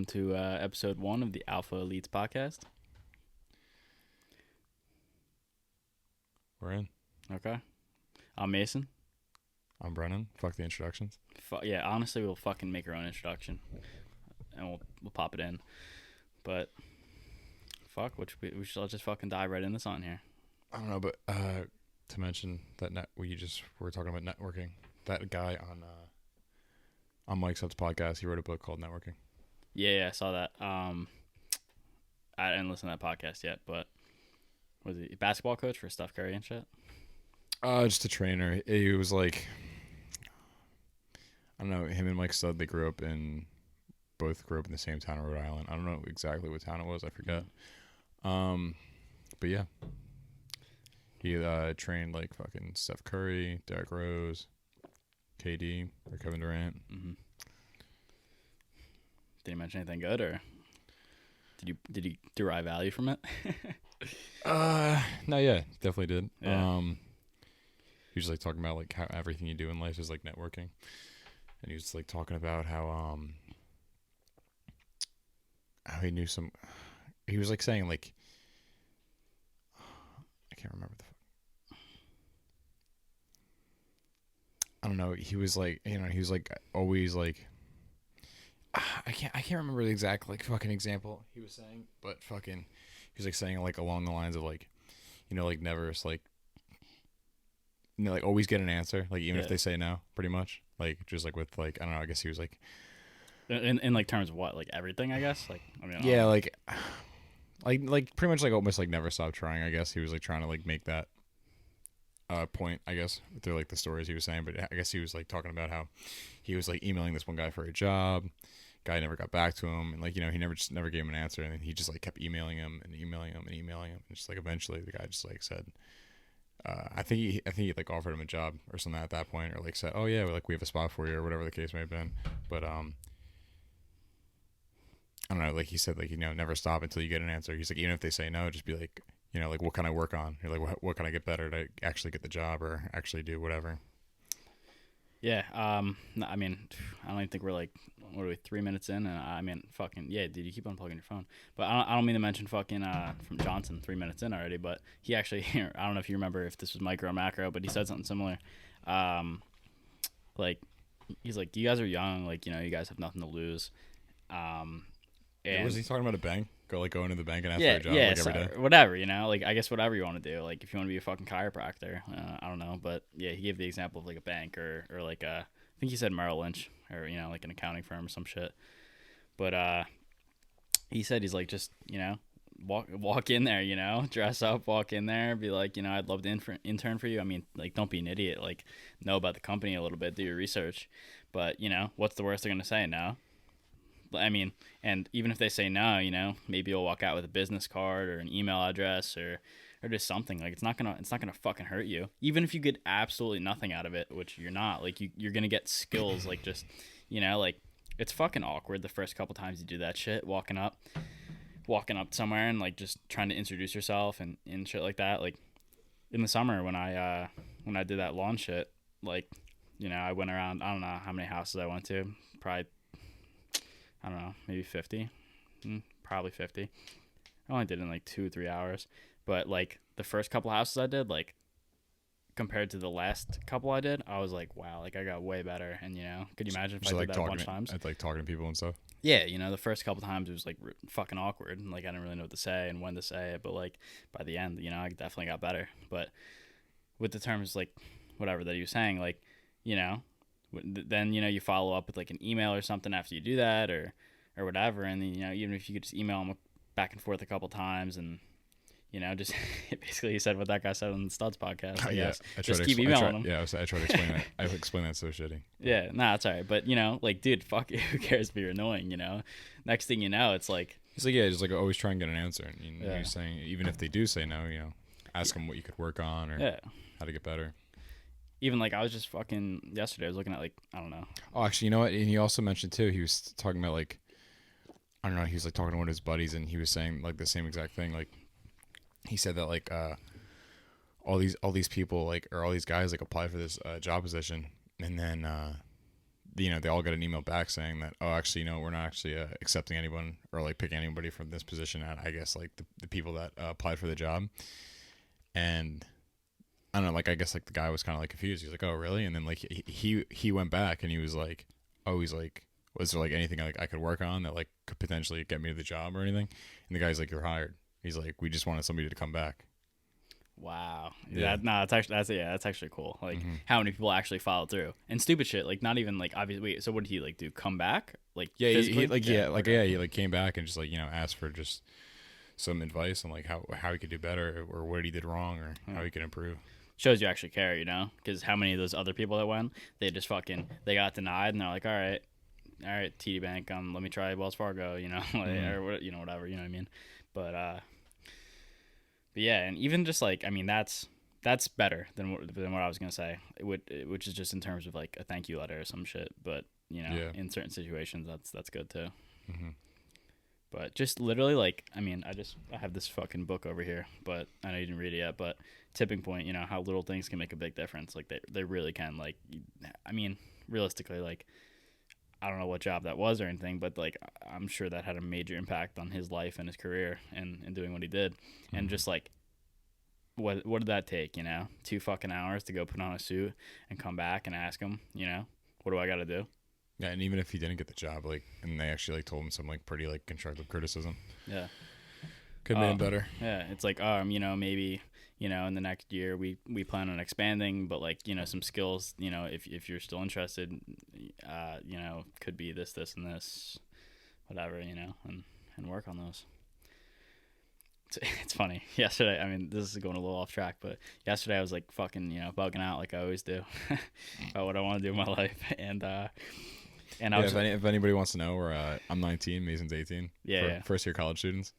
welcome to episode 1 of the Alpha Elites podcast. We're in. Okay. I'm Mason. I'm Brennan. Fuck the introductions. Yeah, honestly, we'll fucking make our own introduction, and we'll pop it in. But fuck, we should just fucking dive right into this on here. I don't know, but to mention that we were talking about networking. That guy on Mike Sutt's podcast, he wrote a book called Networking. Yeah, I saw that. I didn't listen to that podcast yet, but was he a basketball coach for Steph Curry and shit? Just a trainer. He was like, I don't know, him and Mike Sutt, they both grew up in the same town in Rhode Island. I don't know exactly what town it was, I forget. But yeah. He trained like fucking Steph Curry, Derrick Rose, KD, or Kevin Durant. Mm-hmm. Did he mention anything good, or did he derive value from it? No, yeah, definitely did. Yeah. He was like talking about like how everything you do in life is like networking, and he was like talking about how he knew some. He was like saying like, I can't remember the. I don't know. He was like, he was like always like. I can't remember the exact like fucking example he was saying, but fucking, he was like saying like along the lines of like, like never like, like always get an answer, like even if they say no, pretty much, like just like with like, I don't know, I guess he was like, in like terms of what, like everything, I guess, like I mean, yeah, like pretty much like almost like never stop trying. I guess he was like trying to like make that point, I guess, through like the stories he was saying, but I guess he was like talking about how he was like emailing this one guy for a job. Guy never got back to him, and like he never gave him an answer, and then he just like kept emailing him, and just like eventually the guy just like said, I think he like offered him a job or something at that point, or like said, oh yeah, like we have a spot for you, or whatever the case may have been. But I don't know, like he said, like never stop until you get an answer. He's like, even if they say no, just be like, like what can I work on, or like what can I get better to actually get the job or actually do whatever. Yeah, I mean, I don't even think we're like, what are we, 3 minutes in? And I mean, fucking, yeah, dude, you keep unplugging your phone. But I don't mean to mention fucking from Johnson, 3 minutes in already, but he actually, I don't know if you remember if this was micro or macro, but he said something similar. Like, he's like, you guys are young, like, you guys have nothing to lose. And was he talking about a bank? Go into the bank and ask for a job like every day? Whatever, like I guess whatever you want to do. Like if you want to be a fucking chiropractor, I don't know, but yeah, he gave the example of like a bank or like I think he said Merrill Lynch or like an accounting firm or some shit. But he said he's like just walk in there, dress up, walk in there, be like I'd love to intern for you. I mean, like don't be an idiot, like know about the company a little bit, do your research, but what's the worst they're gonna say? No. I mean, and even if they say no, maybe you'll walk out with a business card or an email address or just something. Like it's not gonna fucking hurt you. Even if you get absolutely nothing out of it, which you're not. Like you're gonna get skills. Like just like it's fucking awkward the first couple times you do that shit. Walking up somewhere and like just trying to introduce yourself and shit like that. Like in the summer when I did that lawn shit, like I went around. I don't know how many houses I went to. Probably. I don't know, maybe 50, probably 50. I only did it in like 2-3 hours, but like the first couple houses I did, like compared to the last couple I did, I was like, wow, like I got way better. And could you imagine if I did that a bunch of times? I'd like talking to people and stuff. Yeah, the first couple times it was like fucking awkward, and like I didn't really know what to say and when to say it. But like by the end, I definitely got better. But with the terms like whatever that he was saying, like then you follow up with like an email or something after you do that or whatever, and then even if you could just email them back and forth a couple times and just basically he said what that guy said on the Studs podcast. I guess just keep emailing them. I tried to explain that. I explained that so shitty. Yeah, nah, it's alright. But like dude, fuck it, who cares if you're annoying? Next thing you know, it's like he's like, yeah, just like always try and get an answer. And you're saying even if they do say no, ask them what you could work on or how to get better. Even like I was just fucking yesterday. I was looking at like I don't know. Oh, actually, you know what? And he also mentioned too. He was talking about like I don't know. He was like talking to one of his buddies, and he was saying like the same exact thing. Like he said that like all these people like or all these guys like apply for this job position, and then they all got an email back saying that, oh, actually, we're not actually accepting anyone or like picking anybody from this position at, I guess, like the people that applied for the job. And I don't know, like, I guess like the guy was kind of like confused. He's like, oh, really? And then like he went back and he was like, oh, he's like, was there like anything like I could work on that like could potentially get me to the job or anything? And the guy's like, you're hired. He's like, we just wanted somebody to come back. Wow. Yeah. That's actually cool. Like how many people actually followed through and stupid shit. Like not even like obviously. Wait, so what did he like do? Come back? Like Yeah, physically? he like came back and just like asked for just some advice on like how he could do better or what he did wrong or how he could improve. Shows you actually care, you know? Because how many of those other people that went, they just they got denied and they're like, all right, TD Bank, let me try Wells Fargo, you know, or whatever, you know what I mean? But yeah, and even just like, I mean, that's better than what I was gonna say, which is just in terms of like a thank you letter or some shit. But in certain situations, that's good too. Mm-hmm. But just literally, like, I mean, I have this fucking book over here, but I know you didn't read it yet. But Tipping Point, how little things can make a big difference. Like they really can. Like, I mean, realistically, like, I don't know what job that was or anything, but like, I'm sure that had a major impact on his life and his career and doing what he did. Mm-hmm. And just like, what did that take? 2 fucking hours to go put on a suit and come back and ask him, what do I got to do? Yeah, and even if he didn't get the job, like, and they actually like told him some like pretty like constructive criticism. Yeah, could have made better. Yeah, it's like, maybe in the next year we plan on expanding, but like some skills, if you're still interested, could be this and this, whatever, and work on those. It's funny. Yesterday, I mean, this is going a little off track, but yesterday I was like fucking bugging out like I always do about what I want to do in my life, and I was, if anybody wants to know, I'm 19, Mason's 18. Yeah. First year college students.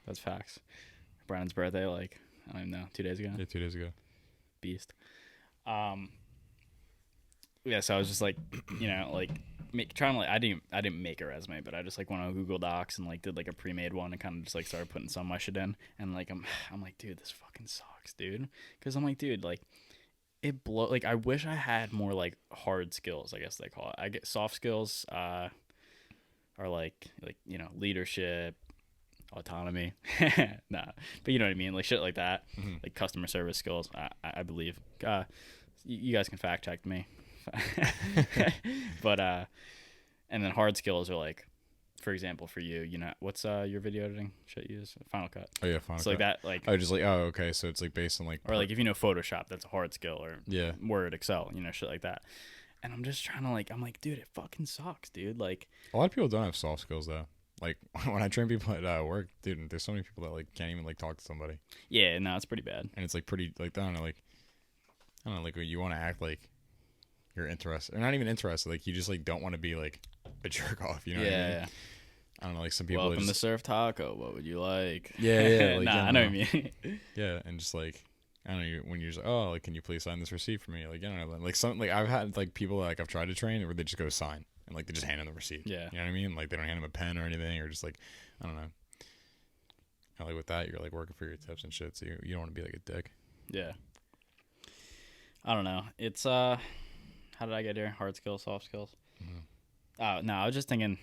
That's facts. Brandon's birthday, like, I don't even know, 2 days ago. Yeah, 2 days ago. Beast. Yeah, so I was just like, like trying to like I didn't make a resume, but I just like went on Google Docs and like did like a pre-made one and kind of just like started putting some of my shit in, and like I'm like, dude, this fucking sucks, dude, because I'm like, dude, like like I wish I had more like hard skills, I guess they call it. I get soft skills are like leadership, autonomy, nah, but you know what I mean, like shit like that, like customer service skills. I believe. You guys can fact check me. But and then hard skills are like, for example, for you, what's your video editing shit you use? Final Cut. Oh yeah, Final Cut. So like that, like, okay, so it's like based on like, or like if Photoshop, that's a hard skill, or yeah, Word, Excel, shit like that. And I'm just trying to like, I'm like, dude, it fucking sucks, dude. Like, a lot of people don't have soft skills though. Like when I train people at work, dude, there's so many people that like can't even like talk to somebody. Yeah, no, it's pretty bad. And it's like pretty like I don't know, like you want to act like you're interested, or not even interested, like you just like don't want to be like a jerk off, you know? Yeah, what I mean? Yeah. I don't know, like some people. Welcome to Surf Taco. What would you like? Yeah. Like, nah, I know what you mean. Yeah, and just like I don't know, when you're just like, oh, like, can you please sign this receipt for me? Like, I don't know, like some like I've had like people like I've tried to train where they just go sign and like they just hand them the receipt. Yeah, you know what I mean? Like they don't hand them a pen or anything, or just like I don't know. And, like with that, you're like working for your tips and shit, so you don't want to be like a dick. Yeah. I don't know. It's how did I get here? Hard skills, soft skills. Mm-hmm. No, I was just thinking.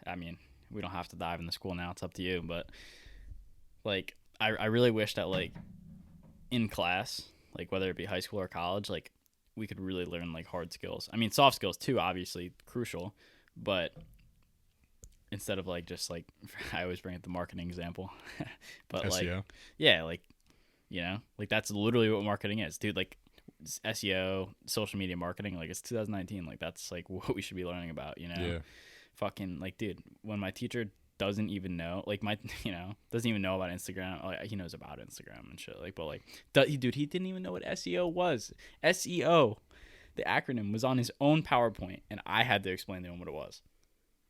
I mean, we don't have to dive into school now. It's up to you. But like, I really wish that like in class, like whether it be high school or college, like we could really learn like hard skills. I mean, soft skills too, obviously crucial, but instead of like just like I always bring up the marketing example, but SEO. like yeah, like like that's literally what marketing is, dude. Like SEO, social media marketing, like it's 2019, like that's like what we should be learning about, Yeah. Fucking like, dude, when my teacher doesn't even know, like my doesn't even know about Instagram, like he knows about Instagram and shit, like, but like dude, he didn't even know what SEO was. SEO, the acronym, was on his own PowerPoint and I had to explain to him what it was.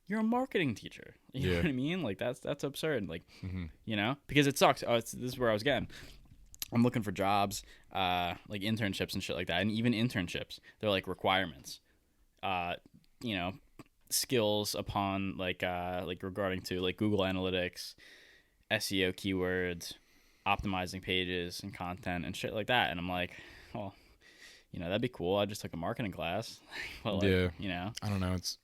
You're a marketing teacher, you know what I mean? Like that's absurd, like because it sucks. This is where I was getting. I'm looking for jobs, like internships and shit like that. And even internships, they're like requirements, skills upon like regarding to like Google Analytics, SEO keywords, optimizing pages and content and shit like that. And I'm like, well, you know, that'd be cool. I just took a marketing class. Well, like, Yeah. you know, I don't know. It's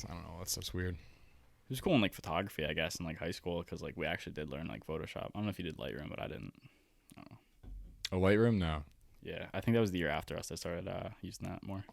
I don't know. That stuff's weird. it was cool in like photography, I guess, in like high school because like we actually did learn like Photoshop. I don't know if you did Lightroom, but I didn't. I don't know. A Lightroom? No. Yeah, I think that was the year after us. I started using that more.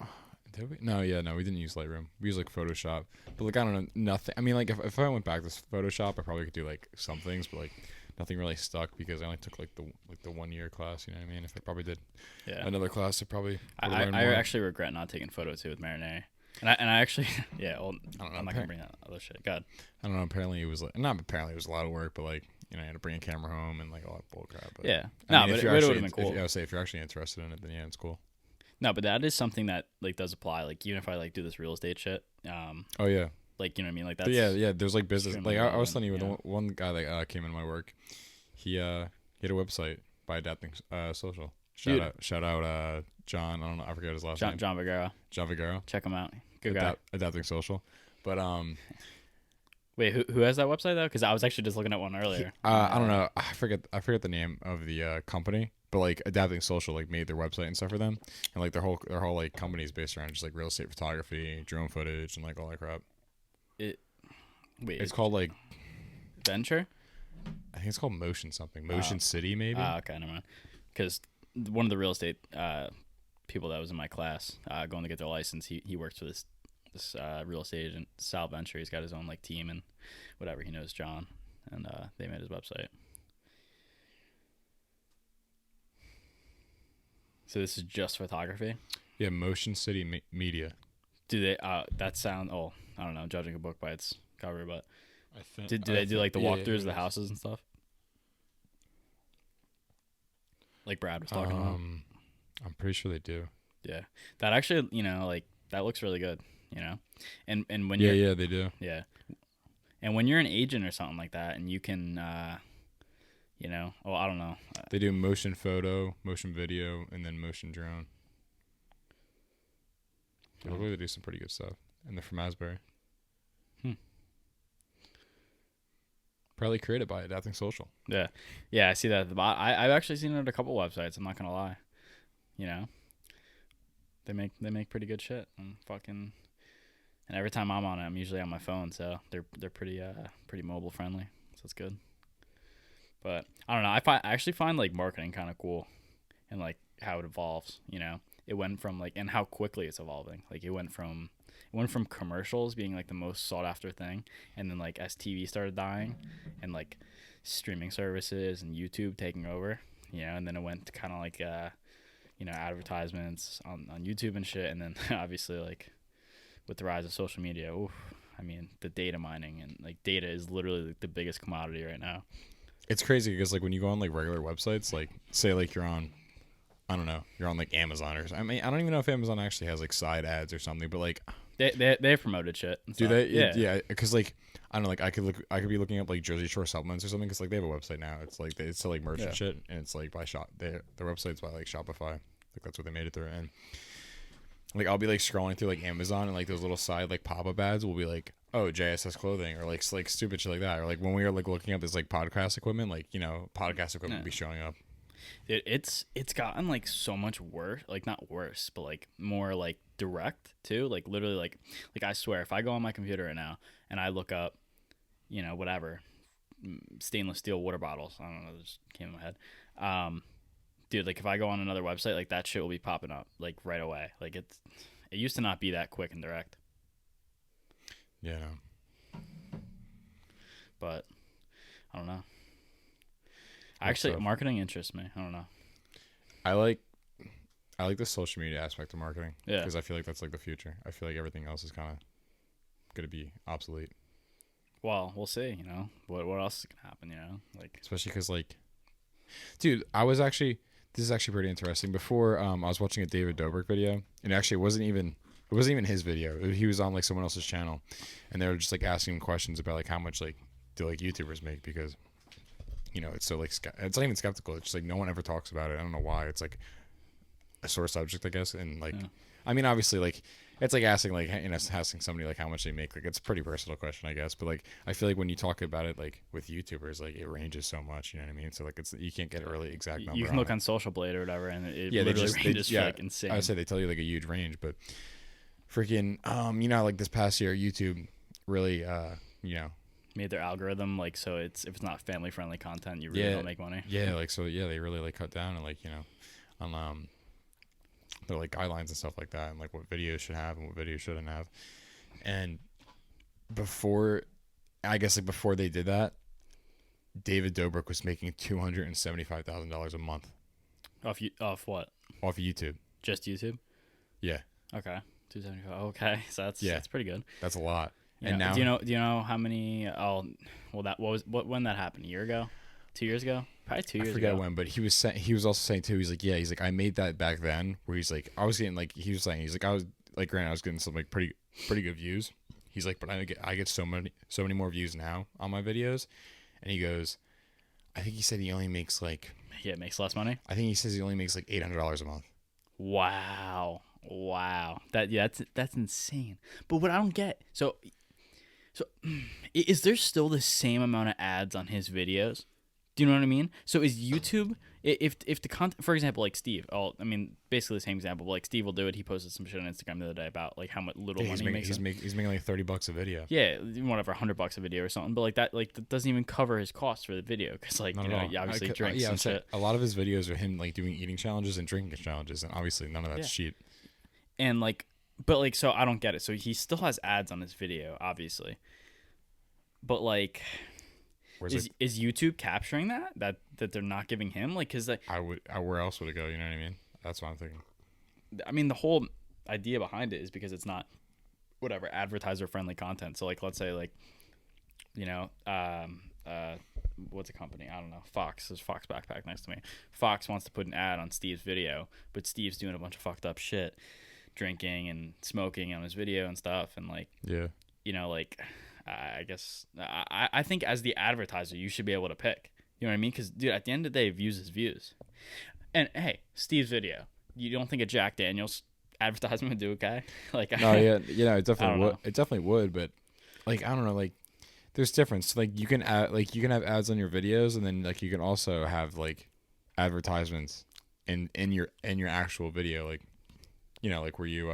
Did we? No, yeah, no, we didn't use Lightroom. We used like Photoshop. But like I don't know, nothing. I mean, like if I went back to Photoshop, I probably could do like some things, but like nothing really stuck because I only took like the 1 year class. You know what I mean? If I probably did Yeah, another class, I probably I, would've I, learned I more. actually regret not taking photo too with Marinade. And I actually, yeah, well, I don't know. I'm not gonna bring that other shit. God, I don't know. Apparently it was like not. Apparently it was a lot of work, but like you know, you had to bring a camera home and like all that bull crap. But, yeah, I no, mean, but if it you're would actually, have been cool. I would say if you're actually interested in it, then yeah, it's cool. No, but that is something that like does apply. Like even if I like do this real estate shit, Oh yeah, like you know what I mean. Like that's but yeah. There's like business. extremely Like I was relevant, telling you, yeah. the one guy that came in my work, he had a website by Adapting Social. Dude. Shout out John. I don't know. I forget his last name. John Vergara. John Vigaro. Check him out. Good guy. Adapting Social. But Wait, who has that website though? Because I was actually just looking at one earlier. I don't know. I forget the name of the company, but like Adapting Social like made their website and stuff for them, and like their whole like company is based around just like real estate photography, drone footage, and like all that crap. Wait, It's called like Venture. I think it's called Motion something, Motion City maybe. Okay, never mind. Because one of the real estate people that was in my class going to get their license, he works for this real estate agent, Sal Venture. He's got his own like team and whatever. He knows John, and they made his website. So this is just photography. Yeah, Motion City Media. Do they? That sound? Oh, I don't know. Judging a book by its cover, but I think. do they do like the yeah, walkthroughs of the it is. houses and stuff? Like Brad was talking about. I'm pretty sure they do. Yeah, that actually, you know, like that looks really good, you know, and when Yeah, you're yeah, they do. yeah, and when you're an agent or something like that, and you can, you know, oh, I don't know, They do motion photo, motion video, and then motion drone. They look like they do some pretty good stuff, and they're from Asbury. Hmm. Probably created by Adapting Social. yeah, I see that at the bottom. I've actually seen it at a couple websites. I'm not gonna lie, you know, they make pretty good shit and fucking. And every time I'm on it, I'm usually on my phone, so they're pretty mobile friendly, so it's good. But I don't know. I actually find like marketing kind of cool, and like how it evolves. You know, it went from like and how quickly it's evolving. Like it went from commercials being like the most sought after thing, and then like as TV started dying, and like streaming services and YouTube taking over. You know, and then it went to kind of like you know, advertisements on YouTube and shit, and then obviously like with the rise of social media, oof, I mean the data mining and like data is literally like, the biggest commodity right now. It's crazy because like when you go on like regular websites, like say like you're on, I don't know, you're on like Amazon or something. I mean, I don't even know if Amazon actually has like side ads or something, but like They promoted shit. And do stuff. they? Yeah. Yeah, because like I don't know, like I could be looking up like Jersey Shore supplements or something because like they have a website now. It's like it's to like merch and shit, and it's like by their website's by like Shopify. Like that's what they made it through, and like I'll be like scrolling through like Amazon and like those little side like pop up ads will be like, oh, JSS clothing or like stupid shit like that, or like when we were like looking up this like podcast equipment, like you know podcast equipment would be showing up. It's gotten like so much worse, like not worse, but like more like direct too. Like literally like I swear if I go on my computer right now and I look up, you know, whatever, stainless steel water bottles, I don't know, it just came in my head. Dude, like if I go on another website, like that shit will be popping up like right away. Like it used to not be that quick and direct. Yeah, no. But I don't know. Actually, marketing interests me. I don't know. I like the social media aspect of marketing. Yeah. Because I feel like that's like the future. I feel like everything else is kind of going to be obsolete. Well, we'll see. You know what else is gonna happen? You know, like Especially because like, dude, this is actually pretty interesting. Before I was watching a David Dobrik video, and actually it wasn't even his video. He was on like someone else's channel, and they were just like asking him questions about like how much like do like YouTubers make, because you know it's so like it's not even skeptical. It's just like no one ever talks about it. I don't know why. It's like a sore subject, I guess. And like, I mean, obviously like it's like asking like asking somebody like how much they make. Like it's a pretty personal question, I guess. But like I feel like when you talk about it like with YouTubers, like it ranges so much. You know what I mean? So like it's you can't get a really exact number. You can look on Social Blade or whatever, and it literally ranges like insane. I would say they tell you like a huge range, but freaking you know, like this past year, YouTube really you know, made their algorithm like so if it's not family friendly content, you really don't make money. Yeah, like so they really like cut down and like, you know, on their like guidelines and stuff like that, and like what videos should have and what videos shouldn't have. And before they did that, David Dobrik was making $275,000 a month Off what? off of YouTube. Just YouTube? Yeah. Okay. 275. Okay, so that's pretty good. That's a lot. Yeah. And now, do you know how many? Oh, well, when that happened? A year ago? 2 years ago? Probably 2 years ago. I forget when, but he was also saying too. He's like, I made that back then. Where he's like, I was getting like, he was saying, he's like, I was getting some like pretty good views. He's like, but I get so many more views now on my videos, and he goes, I think he said he only makes like, yeah, it makes less money. I think he says he only makes like $800 a month. Wow. That's insane. But what I don't get, so is there still the same amount of ads on his videos? Do you know what I mean? So is YouTube, if the content, for example, like Steve, basically the same example, but like Steve will do it. He posted some shit on Instagram the other day about like how much little money he makes. He's making like $30 a video. Yeah, whatever, $100 a video or something. But like that doesn't even cover his costs for the video because like he obviously drinks and shit. A lot of his videos are him like doing eating challenges and drinking challenges, and obviously none of that's cheap. And like, but like, so I don't get it. So he still has ads on his video, obviously. But like, is YouTube capturing that they're not giving him? Like, cause like, where else would it go? You know what I mean? That's what I'm thinking. I mean, the whole idea behind it is because it's not whatever advertiser friendly content. So like, let's say like, you know, what's a company? I don't know. Fox. There's Fox Backpack next to me. Fox wants to put an ad on Steve's video, but Steve's doing a bunch of fucked up shit, drinking and smoking on his video and stuff, and like, yeah, you know, like. I guess I think as the advertiser, you should be able to pick. You know what I mean? Because, dude, at the end of the day, views is views. And, hey, Steve's video. You don't think a Jack Daniels advertisement would do okay? Like, no, yeah, you know, it definitely would. It definitely would, but, like, I don't know, like, there's difference. Like, you can have ads on your videos, and then, like, you can also have, like, advertisements in your actual video, like, you know, like where you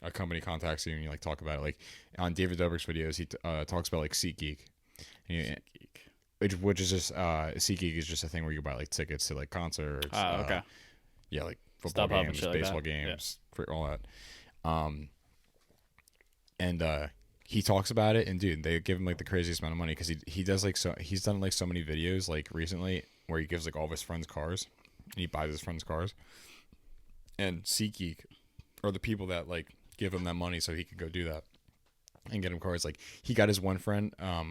a company contacts you and you like talk about it. Like on David Dobrik's videos, he talks about like SeatGeek, which is just SeatGeek is just a thing where you buy like tickets to like concerts. Oh, okay. Yeah, like football StubHub games, and baseball like games, for all that. And he talks about it, and dude, they give him like the craziest amount of money because he does like he's done like so many videos like recently where he gives like all of his friends cars, and he buys his friends cars. And SeatGeek are the people that like give him that money so he could go do that and get him cars. Like he got his one friend a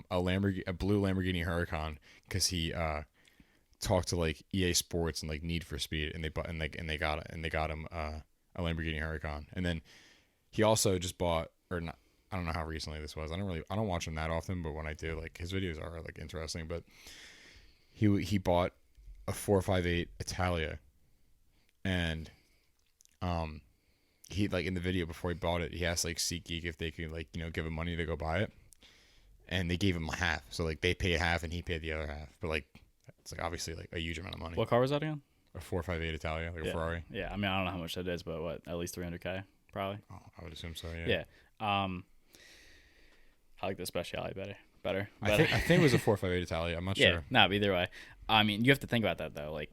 blue Lamborghini Huracan because he talked to like EA Sports and like Need for Speed, and they got him a Lamborghini Huracan. And then he also just bought, or not, I don't know how recently this was. I don't watch him that often, but when I do, like his videos are like interesting. But he bought a 458 Italia, and he like in the video before he bought it, he asked like SeatGeek if they could like, you know, give him money to go buy it, and they gave him half. So like they paid half and he paid the other half. But like it's like obviously like a huge amount of money. What car was that again? A 458 Italia, like a Ferrari. Yeah, I mean I don't know how much that is, but what, at least $300K probably. Oh, I would assume so. Yeah. Yeah. I like the Speciale better. I think it was a 458 Italia. I'm not sure. No, either way. I mean, you have to think about that though. Like,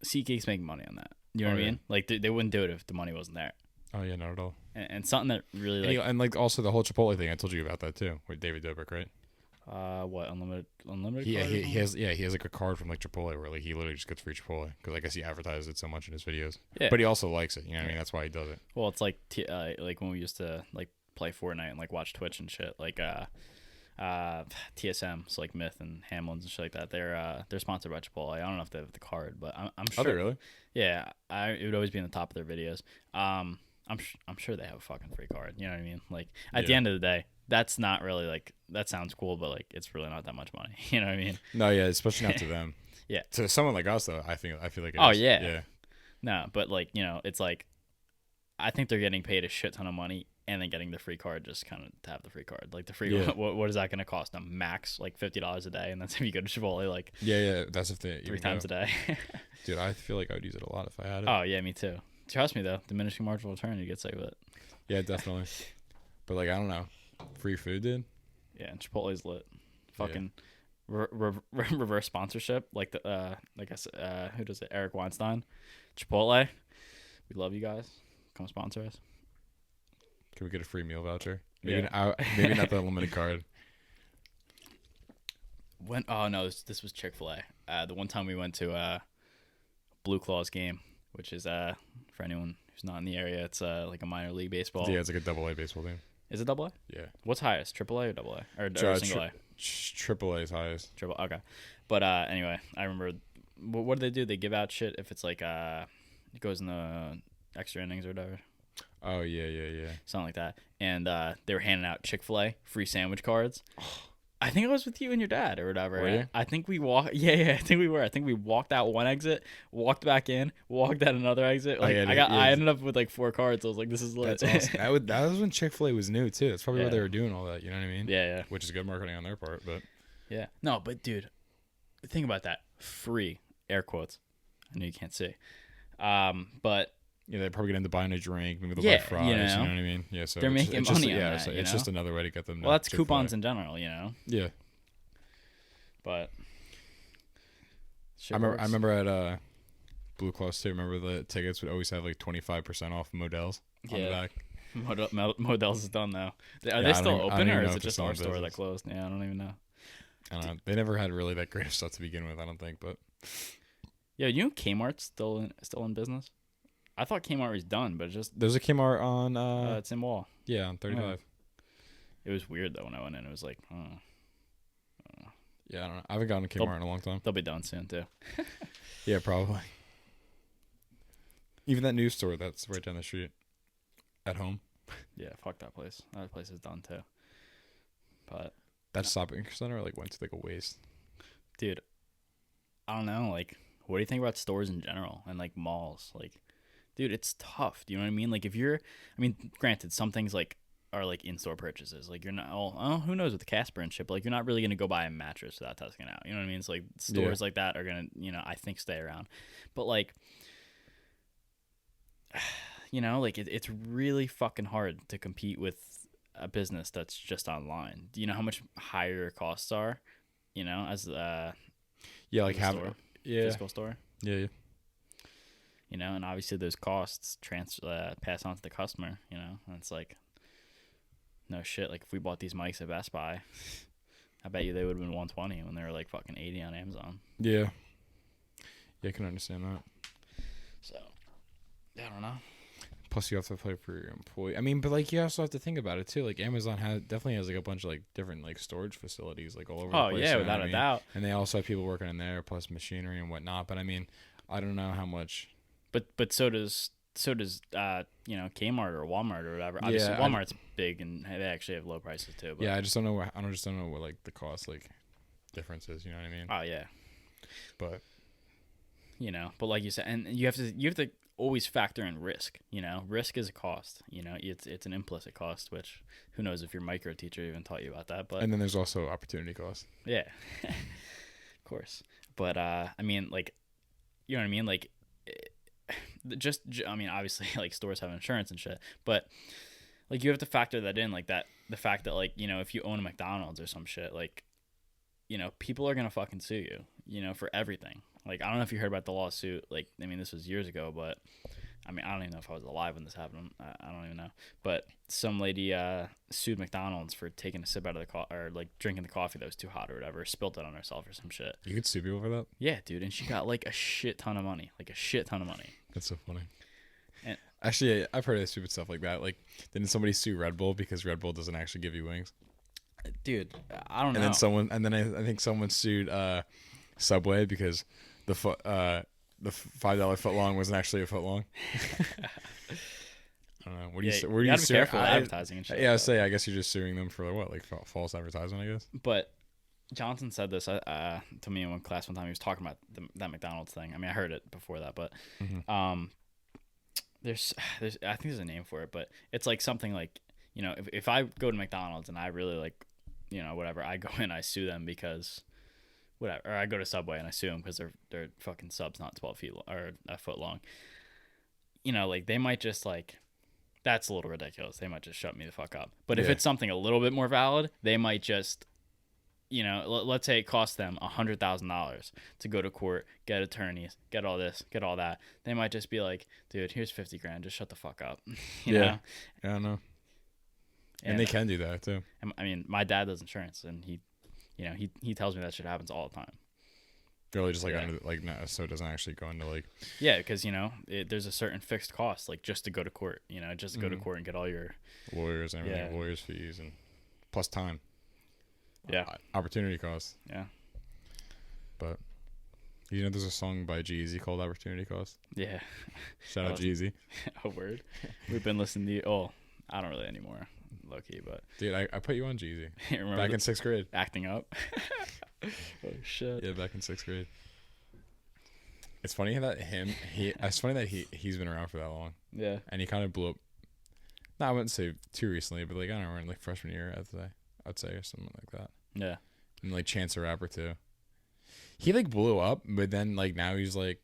SeatGeek's making money on that. You know what I mean? Like, they wouldn't do it if the money wasn't there. Oh yeah, not at all. And something that really and like also the whole Chipotle thing. I told you about that too with David Dobrik, right? What, unlimited? Yeah, he has like a card from like Chipotle where like he literally just gets free Chipotle because I guess he advertises it so much in his videos. Yeah. But he also likes it. You know what I mean? That's why he does it. Well, it's like like when we used to like play Fortnite and like watch Twitch and shit. Like TSM, so like Myth and Hamlin's and shit like that. They're sponsored by Chipotle. I don't know if they have the card, but I'm sure. Are they really? Yeah, it would always be in the top of their videos. I'm sure they have a fucking free card. You know what I mean? Like at the end of the day, that's not really like, that sounds cool, but like it's really not that much money. You know what I mean? No, yeah, especially not to them. Yeah. To someone like us though, I feel like it oh is. yeah. Yeah. No, but like, you know, it's like I think they're getting paid a shit ton of money and then getting the free card just kind of to have the free card. Like the free, Yeah. what is that going to cost them? Max like $50 a day, and that's if you go to Chipotle like Yeah. That's if they 3 times a day. Dude, I feel like I would use it a lot if I had it. Oh yeah, me too. Trust me though, diminishing marginal return, you get sick of it. Yeah, definitely. But like, I don't know, free food, dude. Yeah, and Chipotle's lit. Fucking reverse sponsorship, like the like I said, who does it? Eric Weinstein, Chipotle. We love you guys. Come sponsor us. Can we get a free meal voucher? Maybe, Yeah. maybe not the unlimited card. When oh no, this was Chick-fil-A. The one time we went to Blue Claws game, which is for anyone who's not in the area, it's like a minor league baseball. Yeah, it's like a AA baseball team. Is it AA? Yeah. What's highest, AAA or AA or single A? Triple A is highest. Triple. Okay, but anyway, I remember. What do they do? They give out shit if it's like it goes in the extra innings or whatever, Oh yeah. something like that. And they were handing out Chick-fil-A free sandwich cards. I think I was with you and your dad or whatever. Were you? I think we walked. Yeah, I think we were. I think we walked out one exit, walked back in, walked out another exit. Like I ended up with like 4 cards. I was like, this is lit. That's awesome. That was when Chick-fil-A was new too. That's probably why they were doing all that. You know what I mean? Yeah. Which is good marketing on their part, but Yeah. No, but dude, think about that. Free air quotes. I know you can't see. But yeah, they're probably getting to buying a drink, maybe they'll Yeah, buy fries. you know. You know what I mean? Yeah, so They're it's- making it's just- money on yeah, that, so you it's know? just another way to get them. well, that's Chick-fil-A. coupons in general, you know. Yeah, But I remember at Blue Cross too. Remember the tickets would always have like 25% off Models on the back. Models is done now. Are I they don't still even- I don't open, even or know is if it they're just still our in store that business. closed? Yeah, I don't even know. I don't know. They never had really that great of stuff to begin with. I don't think, but Yeah, you know Kmart's still in business. I thought Kmart was done, but there's a Kmart on it's in Wall. on 35. It was weird though when I went in. It was like, oh, Yeah, I don't know. I haven't gotten a Kmart in a long time. they'll be done soon too. Yeah, probably. Even that news store that's right down the street at home. Yeah, fuck that place. That place is done too. But That shopping center like went to like a waste. dude, I don't know. Like, what do you think about stores in general and like malls? Like, dude, it's tough. Do you know what I mean? Like, granted, some things like are like in-store purchases. Like, you're not. Oh, who knows with the Casper and shit? But like, you're not really gonna go buy a mattress without testing it out. You know what I mean? It's like stores like that are gonna, I think stay around. But like, like it's really fucking hard to compete with a business that's just online. Do you know how much higher your costs are? As Yeah, like the have store, yeah, physical store. yeah. And obviously those costs pass on to the customer. And it's like, no shit. Like if we bought these mics at Best Buy, I bet you they would have been 120 when they were like fucking 80 on Amazon. Yeah. Yeah, I can understand that. So, I don't know. Plus, you have to pay for your employee. I mean, but like you also have to think about it too. Like Amazon definitely has like a bunch of like different like storage facilities like all over. Oh the place, yeah, you know without what I a mean? doubt. And they also have people working in there, plus machinery and whatnot. But I mean, I don't know how much. But so does Kmart or Walmart or whatever. Obviously, Yeah, Walmart's big and they actually have low prices too. But, Yeah, I just don't know. I just don't know what like the cost like difference is. You know what I mean? oh yeah. But But like you said, and you have to always factor in risk. Risk is a cost. It's an implicit cost, which who knows if your micro teacher even taught you about that. But and then there's also opportunity cost. yeah, of course. But I mean, like, you know what I mean? Like, obviously, like stores have insurance and shit, but like you have to factor that in, like that the fact that like if you own a McDonald's or some shit, like people are gonna fucking sue you, for everything. Like I don't know if you heard about the lawsuit. Like this was years ago, but I don't even know if I was alive when this happened. I don't even know. But some lady sued McDonald's for taking a sip out of the coffee or like drinking the coffee that was too hot or whatever, spilt it on herself or some shit. You could sue people for that. Yeah, dude, and she got like a shit ton of money, That's so funny. And- Actually, I've heard of stupid stuff like that. Like, didn't somebody sue Red Bull because Red Bull doesn't actually give you wings? Dude, I don't know. And then I think someone sued Subway because the $5 foot long wasn't actually a foot long. I don't know. What do you say? Where do you gotta be sue? careful with advertising and shit. Yeah, I guess you're just suing them for like false advertisement, I guess. But Johnson said this to me in one class one time. He was talking about that McDonald's thing. I heard it before that, but there's I think there's a name for it, but it's like something like, you know, if I go to McDonald's and I really like, you know, whatever, I go in, I sue them because whatever, or I go to Subway and I sue them because their fucking sub's not 12 feet or a foot long. You know, like they might just like, that's a little ridiculous. They might just shut me the fuck up. But if Yeah. it's something a little bit more valid, they might just, you know, let's say it costs them $100,000 to go to court, get attorneys, get all this, get all that. They might just be like, dude, here's 50 grand. Just shut the fuck up. you know? Yeah, I know. And they can do that too. I mean, my dad does insurance, and he, you know, he tells me that shit happens all the time. Really, just like Yeah. under like no, so it doesn't actually go into like. Yeah, because you know, there's a certain fixed cost, like just to go to court. You know, just to go to Mhm. court and get all your Lawyers and everything, Yeah. lawyers fees and plus time. Yeah. Opportunity cost. Yeah. But you know, there's a song by Jeezy called "Opportunity Cost." Yeah. Shout out Oh. Jeezy, A word. We've been listening to I don't really anymore, low key, but dude. I put you on Jeezy remember back in 6th grade. acting up. Oh shit. Yeah, back in 6th grade. It's funny that it's funny that he's been around for that long, Yeah. and he kind of blew up. No, I wouldn't say too recently, but like I don't know, in like freshman year, I'd say or something like that. Yeah. And like Chance the Rapper too. He like blew up, but then like now he's like,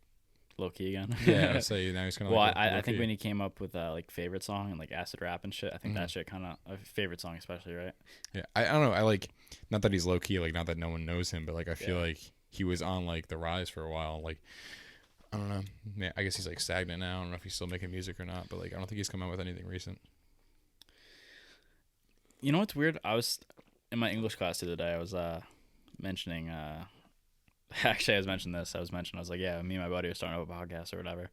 Low key again. yeah, I'd say now he's kind of Well, like. I think when he came up with like favorite song and like acid rap and shit, I think that shit kind of a favorite song especially, right? Yeah, I don't know. I like, not that he's low key, like not that no one knows him, but like I feel Yeah. like he was on like the rise for a while. Like, I don't know. Man, I guess he's like stagnant now. I don't know if he's still making music or not, but like I don't think he's come out with anything recent. You know what's weird? I was in my English class the other day. I was mentioning. Actually, I was mentioning this. I was like, yeah, me and my buddy are starting up a podcast or whatever.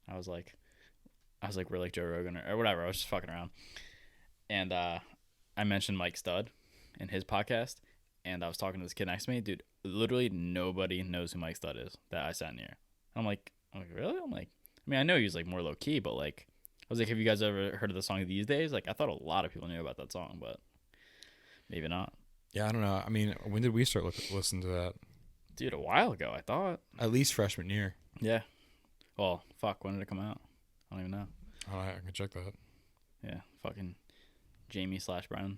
I was like, we're like Joe Rogan or whatever. I was just fucking around, and I mentioned Mike Stud in his podcast, and I was talking to this kid next to me. Dude, literally nobody knows who Mike Stud is that I sat near. I'm like, really? I'm like, I mean, I know he's like more low key, but like, I was like, have you guys ever heard of the song These Days? Like, I thought a lot of people knew about that song, but maybe not. Yeah, I don't know. I mean, when did we start listening to that? Dude, a while ago, I thought. At least freshman year. Yeah. Well, fuck, when did it come out? I don't even know. Oh, I can check that. Yeah, fucking Jamie/Brennan.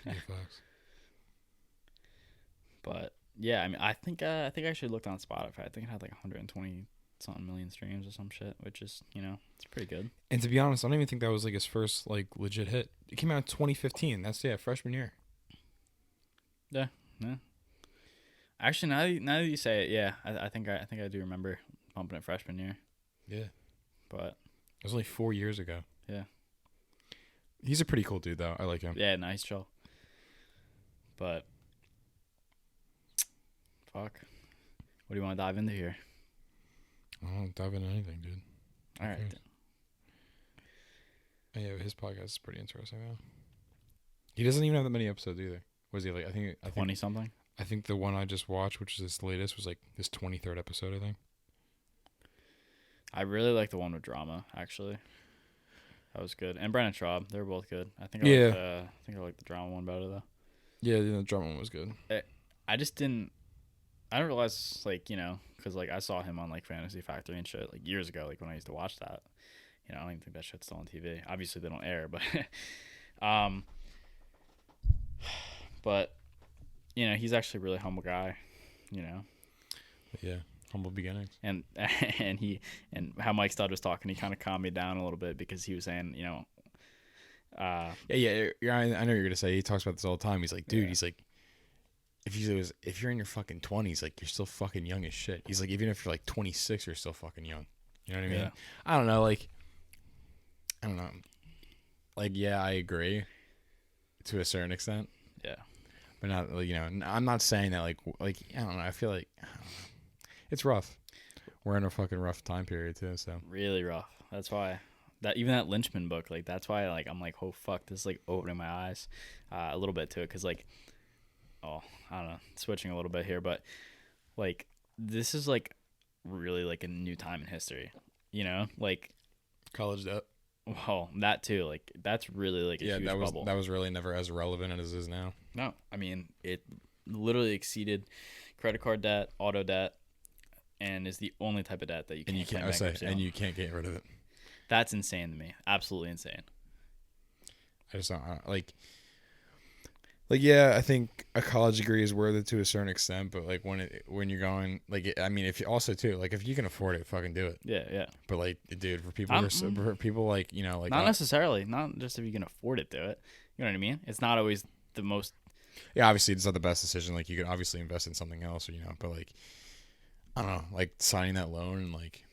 Yeah, facts. But yeah, I mean, I think I actually looked on Spotify. I think it had like 120 something million streams or some shit, which is, you know, it's pretty good. And to be honest, I don't even think that was like his first like legit hit. It came out in 2015. That's freshman year. Yeah. Actually, now that you say it, yeah, I think I do remember bumping it freshman year. Yeah. But It was only 4 years ago. Yeah. He's a pretty cool dude, though. I like him. yeah, nice chill. But fuck, what do you want to dive into here? I don't dive into anything, dude. All right. Okay. Yeah, his podcast is pretty interesting, though. He doesn't even have that many episodes either. Was he like? I think 20 something. I think the one I just watched, which is his latest, was like his 23rd episode. I think. I really like the one with drama. Actually, that was good. And Brennan Traub, they're both good. I think. I like the drama one better though. Yeah, the drama one was good. I just didn't. I didn't realize, like, you know, because like I saw him on like Fantasy Factory and shit like years ago, like when I used to watch that. You know, I don't even think that shit's still on TV. Obviously, they don't air, but, but, you know, he's actually a really humble guy. You know, Yeah, humble beginnings. and and how Mike Stud was talking, he kind of calmed me down a little bit because he was saying, you know, Yeah. I know you're gonna say he talks about this all the time. He's like, dude, Yeah. he's like, if you're in your fucking 20s, like you're still fucking young as shit. He's like, even if you're like 26, you're still fucking young. You know what I mean? Yeah. I don't know, like, I don't know. Like, yeah, I agree to a certain extent. Yeah. But not, like, you know, I'm not saying that like I don't know. I feel like I don't know. It's rough. We're in a fucking rough time period too. So Really rough. That's why even that Lynchman book, like that's why like I'm like, oh fuck, this is like opening my eyes a little bit to it, because like, oh, I don't know, switching a little bit here, but like this is like really like a new time in history, you know, like, college debt. well, that too, like that's really like a huge bubble. that was really never as relevant as it is now. No, I mean it literally exceeded credit card debt, auto debt, and is the only type of debt that you And can't you can't. claim I say, bankruptcy and on. you can't get rid of it. That's insane to me. Absolutely insane. I just don't like yeah, I think a college degree is worth it to a certain extent, but like when you're going like I mean if you also too like if you can afford it, fucking do it. Yeah, yeah. But like dude, for people for people like you know like not necessarily, not just if you can afford it, do it. You know what I mean? It's not always the most. Yeah, obviously it's not the best decision. Like you could obviously invest in something else, or, you know, but like I don't know, like signing that loan and like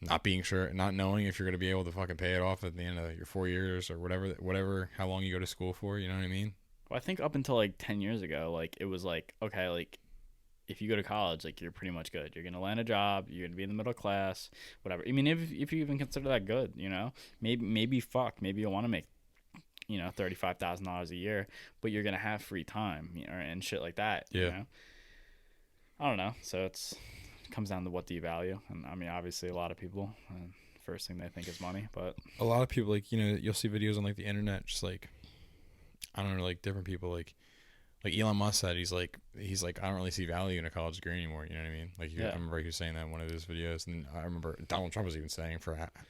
not being sure, not knowing if you're gonna be able to fucking pay it off at the end of your 4 years or whatever, how long you go to school for. You know what I mean? Well, I think up until like 10 years ago, like it was like, okay, like if you go to college, like you're pretty much good. You're gonna land a job. You're gonna be in the middle class, whatever. I mean, if you even consider that good, you know, maybe maybe you want to make, you know, $35,000 a year, but you're gonna have free time, you know, and shit like that. Yeah. You know? I don't know. So it comes down to what do you value, and I mean, obviously, a lot of people, first thing they think is money, but A lot of people like, you know, you'll see videos on like the internet, just like I don't know, like different people like Elon Musk said he's like I don't really see value in a college degree anymore. You know what I mean? Like I remember he was saying that in one of his videos, and I remember Donald Trump was even saying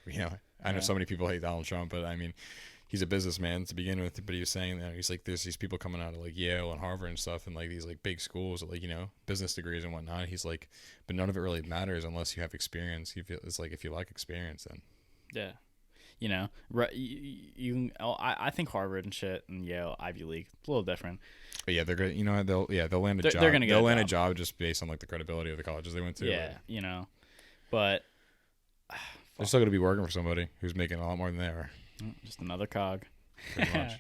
you know I know so many people hate Donald Trump, but I mean he's a businessman to begin with. But he was saying that he's like there's these people coming out of like Yale and Harvard and stuff, and like these like big schools with, like, you know, business degrees and whatnot. He's like, but none of it really matters unless you have experience. It's like if you lack experience, then yeah. You know, I think Harvard and shit and Yale, Ivy League, it's a little different. But yeah, they're good. You know, they'll land a job. They're gonna get they'll a land job. a job just based on like the credibility of the colleges they went to. Yeah, like, you know, but they're still gonna be working for somebody who's making a lot more than they are. just another cog. Pretty much.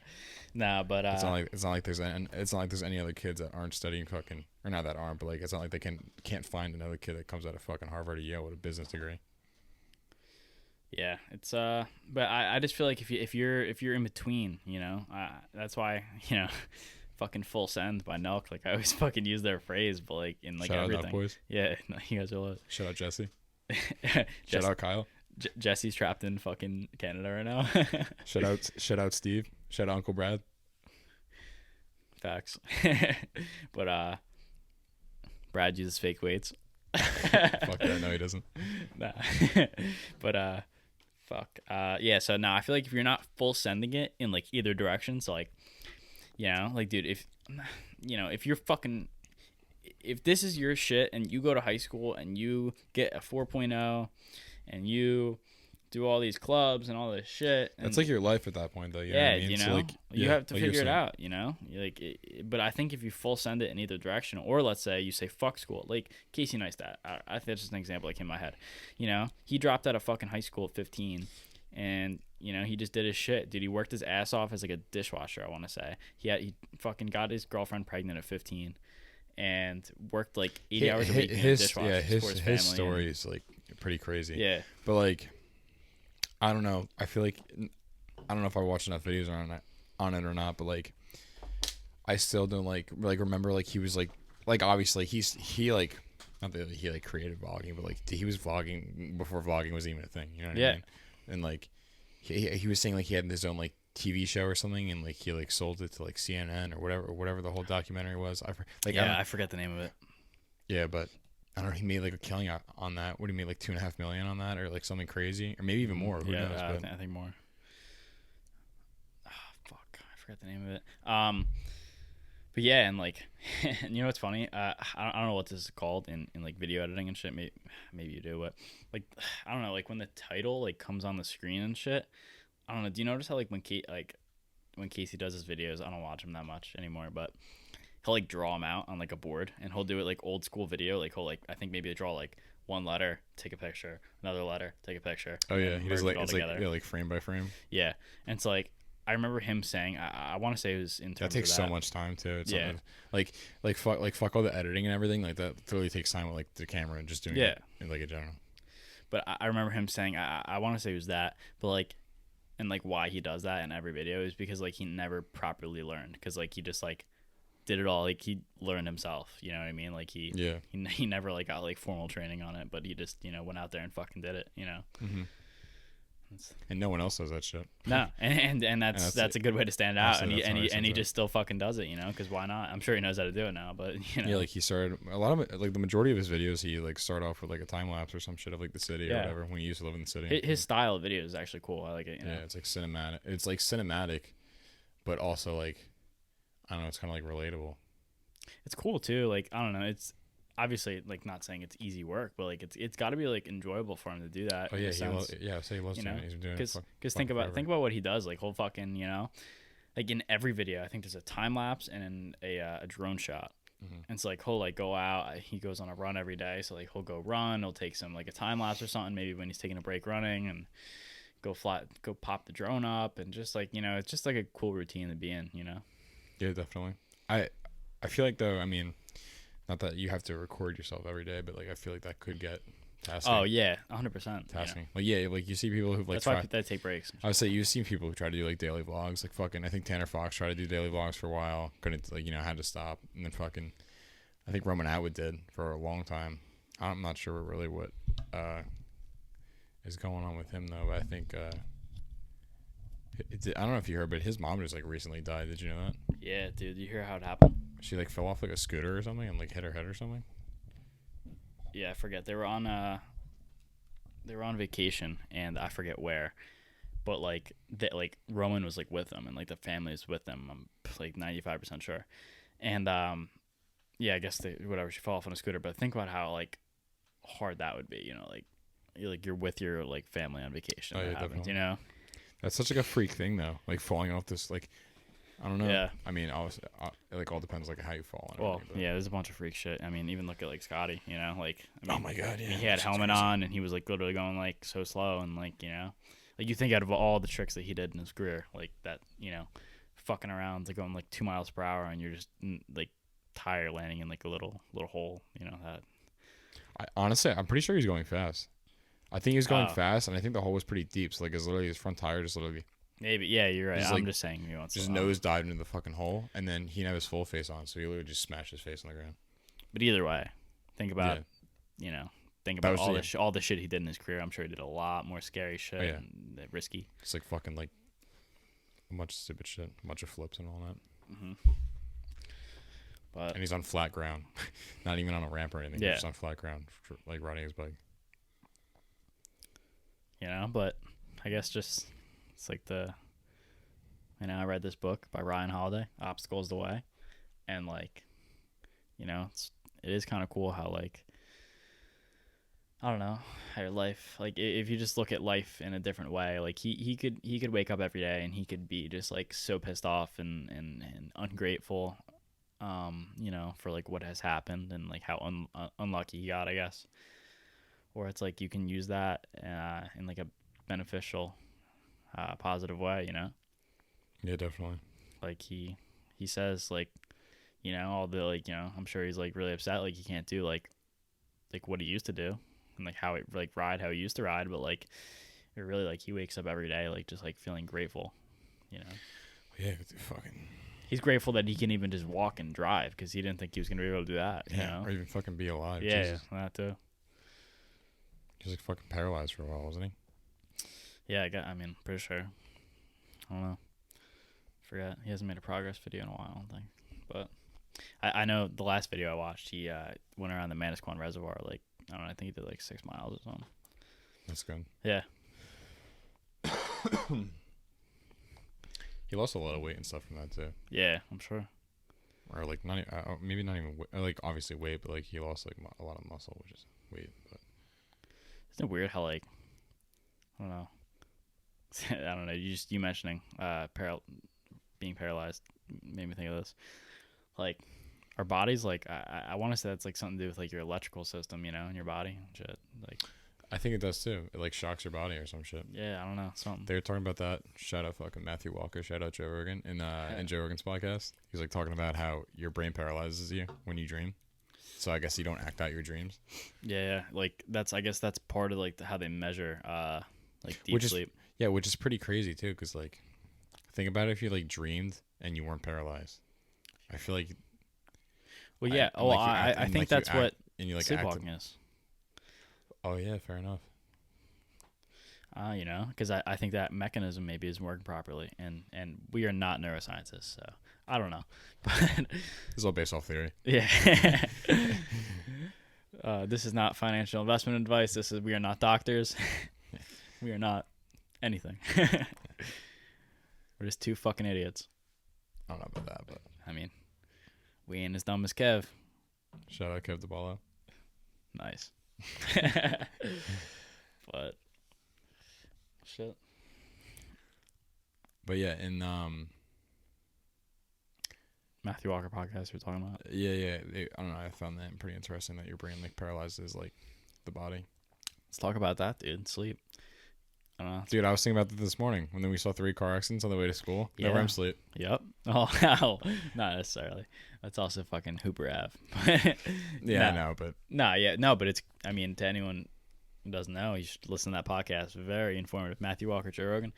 Nah, but it's not like there's any other kids that aren't studying fucking, or not that aren't, but like it's not like they can't find another kid that comes out of fucking Harvard or Yale with a business degree. yeah, it's but I just feel like if you're in between, you know, that's why, you know, fucking Full Send by Nelk, like I always fucking use their phrase, but like in like Shout everything. out, boys. Yeah, no, you guys are love. Shout out Jesse. Shout out Kyle. Jesse's trapped in fucking Canada right now. Shout out Steve. Shout out Uncle Brad. Facts. But Brad uses fake weights. Fuck that, no he doesn't. Nah. But fuck. Yeah, so now I feel like if you're not full sending it in like either direction, so like, you know, like dude, if you know, if you're fucking, if this is your shit and you go to high school and you get a 4.0 and you do all these clubs and all this shit, and That's like your life at that point, though. You know yeah, what I mean? you know, So, like, you yeah, have to like figure you're it saying. out, you know, like, but I think if you full send it in either direction, or let's say you say fuck school, like Casey Neistat, I think that's just an example that came in my head. You know, he dropped out of fucking high school at 15, and you know he just did his shit, dude. He worked his ass off as like a dishwasher. I want to say he fucking got his girlfriend pregnant at 15, and worked like 80 hours a week being a dishwasher. His story is like pretty crazy. Yeah, But like, I don't know. I feel like I don't know if I watched enough videos on it or not. But like, I still don't like remember like he was like obviously he like not that he like created vlogging, but like he was vlogging before vlogging was even a thing. You know what I mean? And like he was saying like he had his own like TV show or something, and like he like sold it to like CNN or whatever the whole documentary was. I forget the name of it. Yeah, but I don't know. He made like a killing on that. What do you mean, like $2.5 million on that, or like something crazy, or maybe even more? Who knows? I think more. Oh, fuck, I forgot the name of it. But yeah, and like, and you know what's funny? I don't know what this is called in like video editing and shit. Maybe you do, but like, I don't know. Like when the title like comes on the screen and shit. I don't know. Do you notice how like when Casey does his videos, I don't watch him that much anymore, but he'll like draw them out on like a board, and he'll do it like old school video. Like he'll like, I think maybe draw like one letter, take a picture, another letter, take a picture. Oh yeah, he does like it's like like frame by frame. Yeah, and it's like I remember him saying, I want to say it was in terms that takes of so much time too. It's Yeah. fuck all the editing and everything. Like that clearly takes time with like the camera and just doing it in like a general. But I remember him saying, I want to say it was that, but like, and like why he does that in every video is because like he never properly learned, because like he just like did it all, like he learned himself, you know what I mean? Like he never like got like formal training on it, but he just, you know, went out there and fucking did it, you know. Mm-hmm. And no one else does that shit. No, and that's a good way to stand out, and he it. just still fucking does it, because why not? I'm sure he knows how to do it now, but Yeah, like he started a lot of it, like the majority of his videos, he like start off with like a time lapse or some shit of like the city or whatever when he used to live in the city. His style of video is actually cool. I like it. Yeah, it's like cinematic. It's like cinematic, but also like I don't know. It's kind of like relatable. It's cool too. Like I don't know. It's obviously like not saying it's easy work, but like it's got to be like enjoyable for him to do that. Oh yeah, he loves doing it. He's been doing it. Because think about what he does. Like whole fucking like in every video, I think there's a time lapse and a drone shot. Mm-hmm. And it's like he'll like go out. He goes on a run every day, so like he'll go run. He'll take some like a time lapse or something. Maybe when he's taking a break running, and go pop the drone up, and just like it's just like a cool routine to be in. Yeah, definitely. I feel like though. I mean, not that you have to record yourself every day, but like I feel like that could get tasking. Oh yeah, 100%. Tasking. Like like you see people who like that's why they take breaks. I would say you've seen people who try to do like daily vlogs. Like fucking, I think Tanner Fox tried to do daily vlogs for a while. Couldn't like had to stop, and then fucking, I think Roman Atwood did for a long time. I'm not sure really what is going on with him though. But I think I don't know if you heard, but his mom just like recently died. Did you know that? Yeah, dude. You hear how it happened? She like fell off like a scooter or something and like hit her head or something. Yeah, I forget. They were on vacation, and I forget where, but like Roman was like with them, and like the family was with them. I'm like 95% sure, and yeah, I guess she fell off on a scooter. But think about how like hard that would be, like you're with your like family on vacation. Oh yeah, happens, definitely. That's such like a freak thing though, like falling off this like. I don't know. Yeah. I mean, obviously, it like all depends like how you fall. Well, yeah, there's a bunch of freak shit. I mean, even look at like Scotty. Like, I mean, oh my god, yeah. He had a helmet on, and he was like literally going like so slow, and like like you think out of all the tricks that he did in his career, like that, fucking around, like going like 2 miles per hour, and you're just like tire landing in like a little hole, that. Honestly, I'm pretty sure he's going fast. I think he was going fast, and I think the hole was pretty deep. So like, his front tire just literally. Maybe, yeah, you're right. I'm just saying he wants just nose dived into the fucking hole, and then he didn't have his full face on, so he literally just smashed his face on the ground. But either way, think about all the shit he did in his career. I'm sure he did a lot more scary shit, and risky. It's like fucking like a bunch of stupid shit, a bunch of flips and all that. Mm-hmm. But and he's on flat ground, not even on a ramp or anything. Yeah. He's just on flat ground, like riding his bike. But I guess just. It's like I read this book by Ryan Holiday, Obstacles the Way, and like, it is kind of cool how like, I don't know, how your life, like if you just look at life in a different way, like he could wake up every day and he could be just like so pissed off and ungrateful, for like what has happened and like how unlucky he got, I guess, or it's like you can use that in like a beneficial positive way, Yeah, definitely. Like he says like, all the like, I'm sure he's like really upset like he can't do like what he used to do and like how he used to ride, but like it really like he wakes up every day like just like feeling grateful, Yeah, fucking. He's grateful that he can even just walk and drive because he didn't think he was gonna be able to do that. Or even fucking be alive. Yeah, Jesus. That too. He was like fucking paralyzed for a while, wasn't he? Yeah, pretty sure. I don't know. Forgot. He hasn't made a progress video in a while, I don't think. But I know the last video I watched, he went around the Manasquan Reservoir, like, I don't know, I think he did like 6 miles or something. That's good. Yeah. He lost a lot of weight and stuff from that, too. Yeah, I'm sure. Or like, maybe not even, like, obviously weight, but like he lost like a lot of muscle, which is weight. But isn't it weird how like, I don't know. I don't know. You mentioning being paralyzed made me think of this. Like our bodies, like I want to say that's like something to do with like your electrical system, in your body and shit. Like I think it does too. It like shocks your body or some shit. Yeah, I don't know, something. They were talking about that. Shout out fucking Matthew Walker. Shout out Joe Rogan in Joe Rogan's podcast. He's like talking about how your brain paralyzes you when you dream. So I guess you don't act out your dreams. Yeah, like I guess that's part of like how they measure like deep sleep. Yeah, which is pretty crazy too, because like, think about it if you like dreamed and you weren't paralyzed. I feel like. Well, yeah. I think that's what sleepwalking is. Oh yeah, fair enough. You know, because I think that mechanism maybe isn't working properly, and we are not neuroscientists, so I don't know, but It's all based off theory. yeah. This is not financial investment advice. We are not doctors. We are not anything. We're just two fucking idiots. I don't know about that, but I mean, we ain't as dumb as Kev. shout out Kev DeBala. Nice. But shit. But yeah, in Matthew Walker podcast we're talking about. yeah, I don't know. I found that pretty interesting that your brain like paralyzes like the body. Let's talk about that, dude. Sleep. I don't know. Dude, I was thinking about that this morning when then we saw 3 car accidents on the way to school. No Yeah. REM sleep. Yep. Oh, no. Not necessarily. That's also fucking Hooper Ave. Yeah, I No. know, but No, but it's, I mean, to anyone who doesn't know, you should listen to that podcast. Very informative. Matthew Walker, Joe Rogan.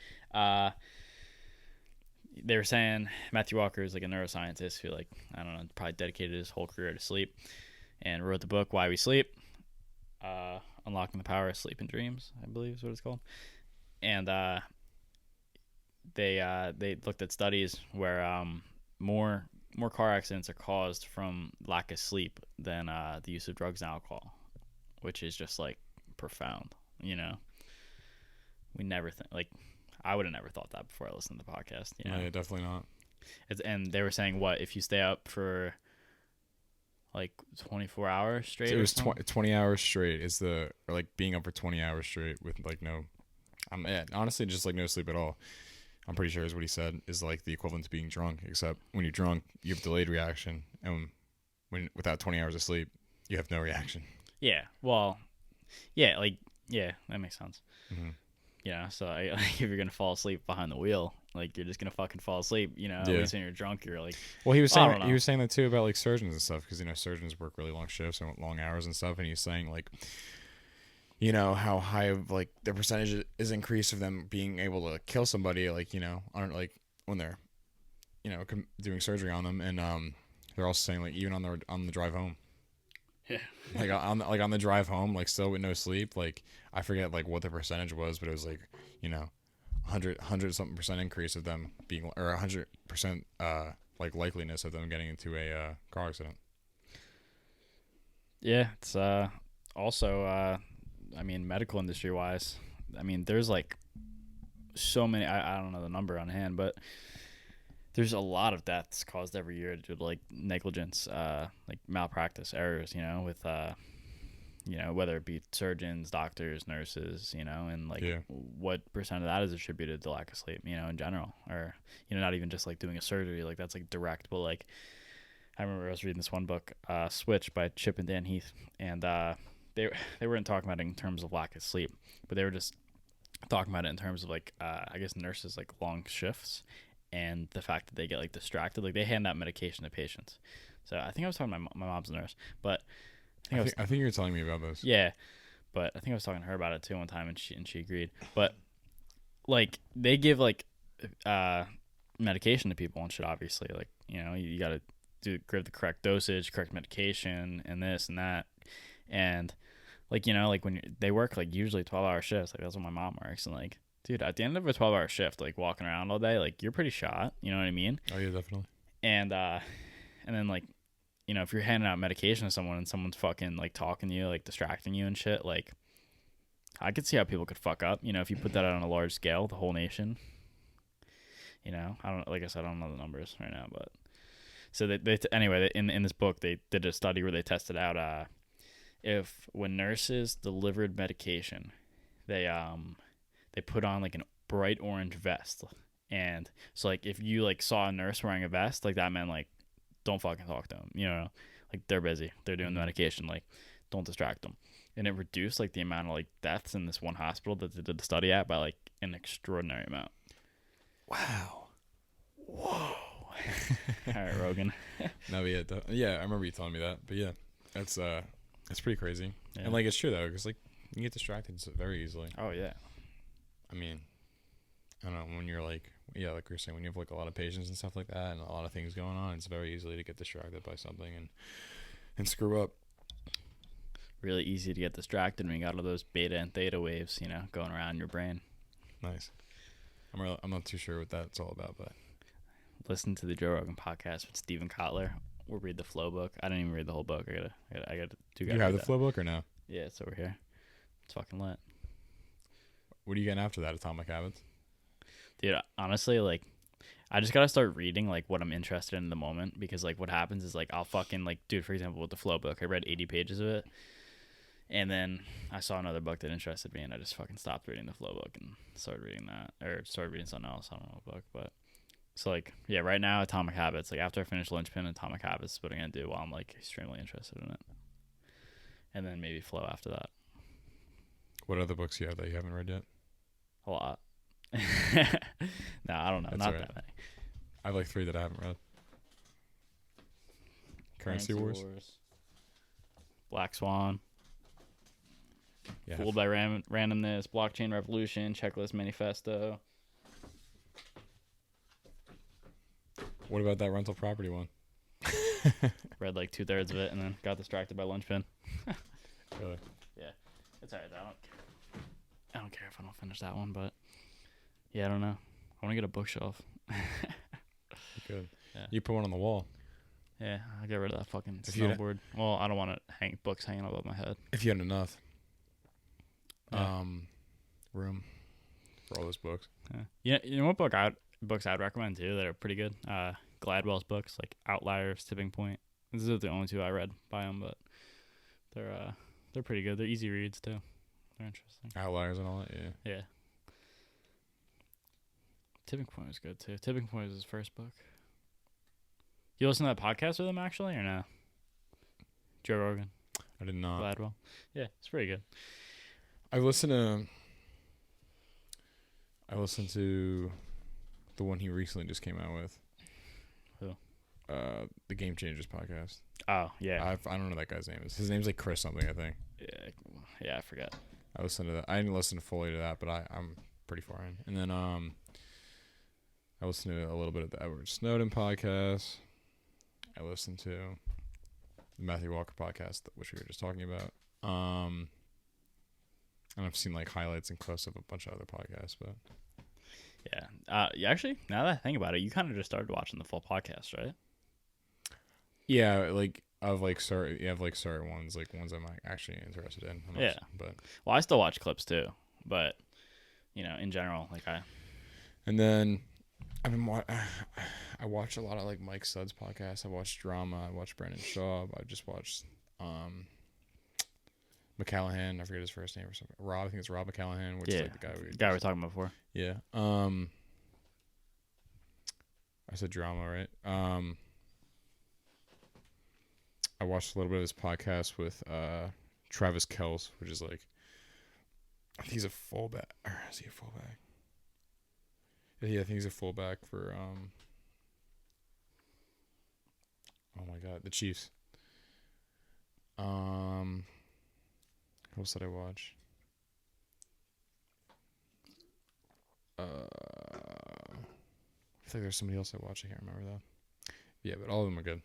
They were saying Matthew Walker is like a neuroscientist who, like, I don't know, probably dedicated his whole career to sleep and wrote the book Why We Sleep, Unlocking the Power of Sleep and Dreams, I believe is what it's called. And they looked at studies where more car accidents are caused from lack of sleep than the use of drugs and alcohol, which is just like profound. You know, we never think like I would have never thought that before I listened to the podcast. You know, yeah, definitely not. and they were saying what if you stay up for like 24 hours straight? So it or was something? 20 hours straight is or like being up for 20 hours straight with like no honestly just like no sleep at all. I'm pretty sure is what he said is like the equivalent to being drunk, except when you're drunk you have delayed reaction, and when without 20 hours of sleep you have no reaction. Yeah. Well, yeah, like yeah, that makes sense. Mm-hmm. Yeah, so like, if you're gonna fall asleep behind the wheel, like you're just gonna fucking fall asleep. You know, at Yeah. least when you're drunk, you're like, Well, he was I saying don't know. he was saying that too about like surgeons and stuff, because you know surgeons work really long shifts and long hours and stuff, and he's saying like, you know, how high of like the percentage is increased of them being able to kill somebody, like, you know, on like when they're, you know, doing surgery on them, and they're also saying like even on the drive home, yeah, like on the drive home, like still with no sleep, like I forget like what the percentage was, but it was like, you know, 100 something percent increase of them being, or 100% like likeliness of them getting into a car accident. yeah. It's also I mean, medical industry wise, I mean, there's like so many. I don't know the number on hand, but there's a lot of deaths caused every year due to like negligence, like malpractice errors. You know, with you know, whether it be surgeons, doctors, nurses, you know, and like Yeah. what percent of that is attributed to lack of sleep, you know, in general, or, you know, not even just like doing a surgery, like that's like direct, but like I remember I was reading this one book, Switch by Chip and Dan Heath, and they weren't talking about it in terms of lack of sleep, but they were just talking about it in terms of like I guess nurses like long shifts and the fact that they get like distracted, like they hand out medication to patients. So I think I was talking to my mom's a nurse, but I think you were telling me about this. yeah, but I think I was talking to her about it too one time, and she agreed. But like they give like medication to people and shit. Obviously, like, you know, you got to give the correct dosage, correct medication, and this and that. And like, you know, like when they work like usually 12-hour shifts, like that's when my mom works, and like, dude, at the end of a 12-hour shift, like walking around all day, like you're pretty shot. You know what I mean? Oh yeah, definitely. And then like, you know, if you're handing out medication to someone and someone's fucking like talking to you, like distracting you and shit, like I could see how people could fuck up. You know, if you put that on a large scale, the whole nation. You know, I don't, like I said, I don't know the numbers right now, but so anyway, in this book they did a study where they tested out if when nurses delivered medication, they put on like a bright orange vest, and so like if you like saw a nurse wearing a vest, like that meant like don't fucking talk to them, you know, like they're busy, they're doing the medication, like don't distract them. And it reduced like the amount of like deaths in this one hospital that they did the study at by like an extraordinary amount. Wow. Whoa. All right, Rogan. No, yeah, I remember you telling me that, but yeah, that's pretty crazy. Yeah. And like it's true though, because like you get distracted very easily. Oh yeah. I mean, I don't know, when you're like, yeah, like you're saying, when you have like a lot of patients and stuff like that and a lot of things going on, it's very easily to get distracted by something and screw up. really easy to get distracted when you got all those beta and theta waves, you know, going around your brain. Nice. I'm not too sure what that's all about, but Listen to the Joe Rogan podcast with Steven Kotler. Or read the Flow book. I didn't even read the whole book. I gotta do. You have the Flow book or no? Yeah, it's over here. It's fucking lit. What are you getting after that? Atomic Habits? Dude, honestly, like, I just gotta start reading like what I'm interested in the moment, because like what happens is like I'll fucking like, dude, for example, with the Flow book, I read 80 pages of it, and then I saw another book that interested me, and I just fucking stopped reading the Flow book and started reading that, or started reading something else. I don't know what book, but so like, yeah, right now Atomic Habits. Like after I finish Lynchpin, Atomic Habits is what I'm gonna do while I'm like extremely interested in it, and then maybe Flow after that. What other books you have that you haven't read yet? A lot. No, I don't know. That's not right. that many. I have like 3 that I haven't read. Currency Wars. Black Swan. Yeah. Fooled by Randomness. Blockchain Revolution. Checklist Manifesto. What about that rental property one? Read like 2/3 of it and then got distracted by Lynchpin. Really? Yeah. It's alright. I don't care if I don't finish that one, but yeah, I don't know. I want to get a bookshelf. Good. Yeah. You put one on the wall. Yeah, I'll get rid of that fucking If you snowboard. Well, I don't want books hanging above my head. If you had enough Yeah. room for all those books. Yeah. You know what books I'd recommend too that are pretty good? Gladwell's books, like Outliers, Tipping Point. These are the only 2 I read by him, but they're pretty good. They're easy reads too. They're interesting. Outliers and all that, yeah. Yeah. Tipping Point was good too. Tipping Point was his first book. You listen to that podcast with him actually, or no? Joe Rogan, I did not. Gladwell. Yeah, it's pretty good. I listened to the one he recently just came out with. Who? The Game Changers podcast. Oh yeah. I don't know that guy's name. His name's like Chris something, I think. Yeah, I forget. I listened to that. I didn't listen fully to that, but I'm pretty far in. And then I listened to a little bit of the Edward Snowden podcast. I listened to the Matthew Walker podcast, which we were just talking about. And I've seen like highlights and clips of a bunch of other podcasts, but Yeah. Actually, now that I think about it, you kind of just started watching the full podcast, right? yeah, like certain ones, like ones I'm like actually interested in. Yeah. But Well, I still watch clips too, but you know, in general, like and then I watch a lot of like Mike Sudd's podcasts. I watched Drama. I watched Brandon Shaw. I just watched McCallahan. I forget his first name or something. Rob. I think it's Rob McCallahan, which is like the guy we were talking about before. Yeah. I said Drama, right? I watched a little bit of his podcast with Travis Kelce, which is like, I think he's a fullback. Or is he a fullback? Yeah, I think he's a fullback for oh my god, the Chiefs. What else did I watch? I think there's somebody else I watched. I can't remember though. Yeah, but all of them are good.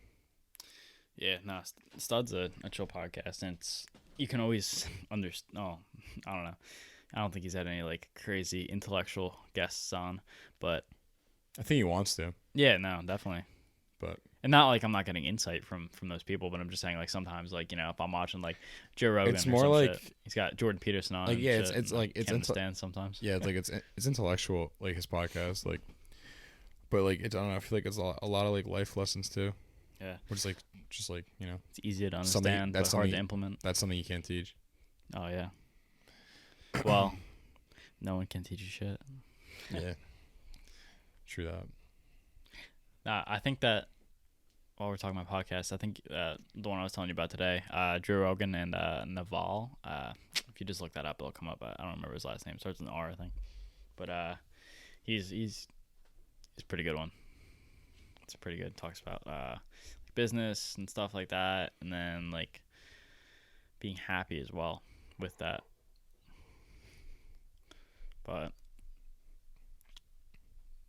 Yeah, no, Stud's a chill podcast, and you can always understand. Oh, I don't know. I don't think he's had any like crazy intellectual guests on, but I think he wants to. Yeah, no, definitely. But and not like I'm not getting insight from those people, but I'm just saying like sometimes like, you know, if I'm watching like Joe Rogan, it's more like shit, he's got Jordan Peterson on. Like yeah, it's like it's understand sometimes. Yeah, it's like it's intellectual, like his podcast, like, but like I don't know. I feel like it's a lot of like life lessons too. Yeah, which is like just like, you know, it's easier to understand, but hard to implement. That's something you can't teach. Oh yeah. Well, no one can teach you shit. Yeah. True that. I think that while we're talking about podcasts, I think the one I was telling you about today, Joe Rogan and Naval. If you just look that up, it'll come up. I don't remember his last name. It starts with an R, I think. But he's a pretty good one. It's pretty good. Talks about business and stuff like that, and then like being happy as well with that. But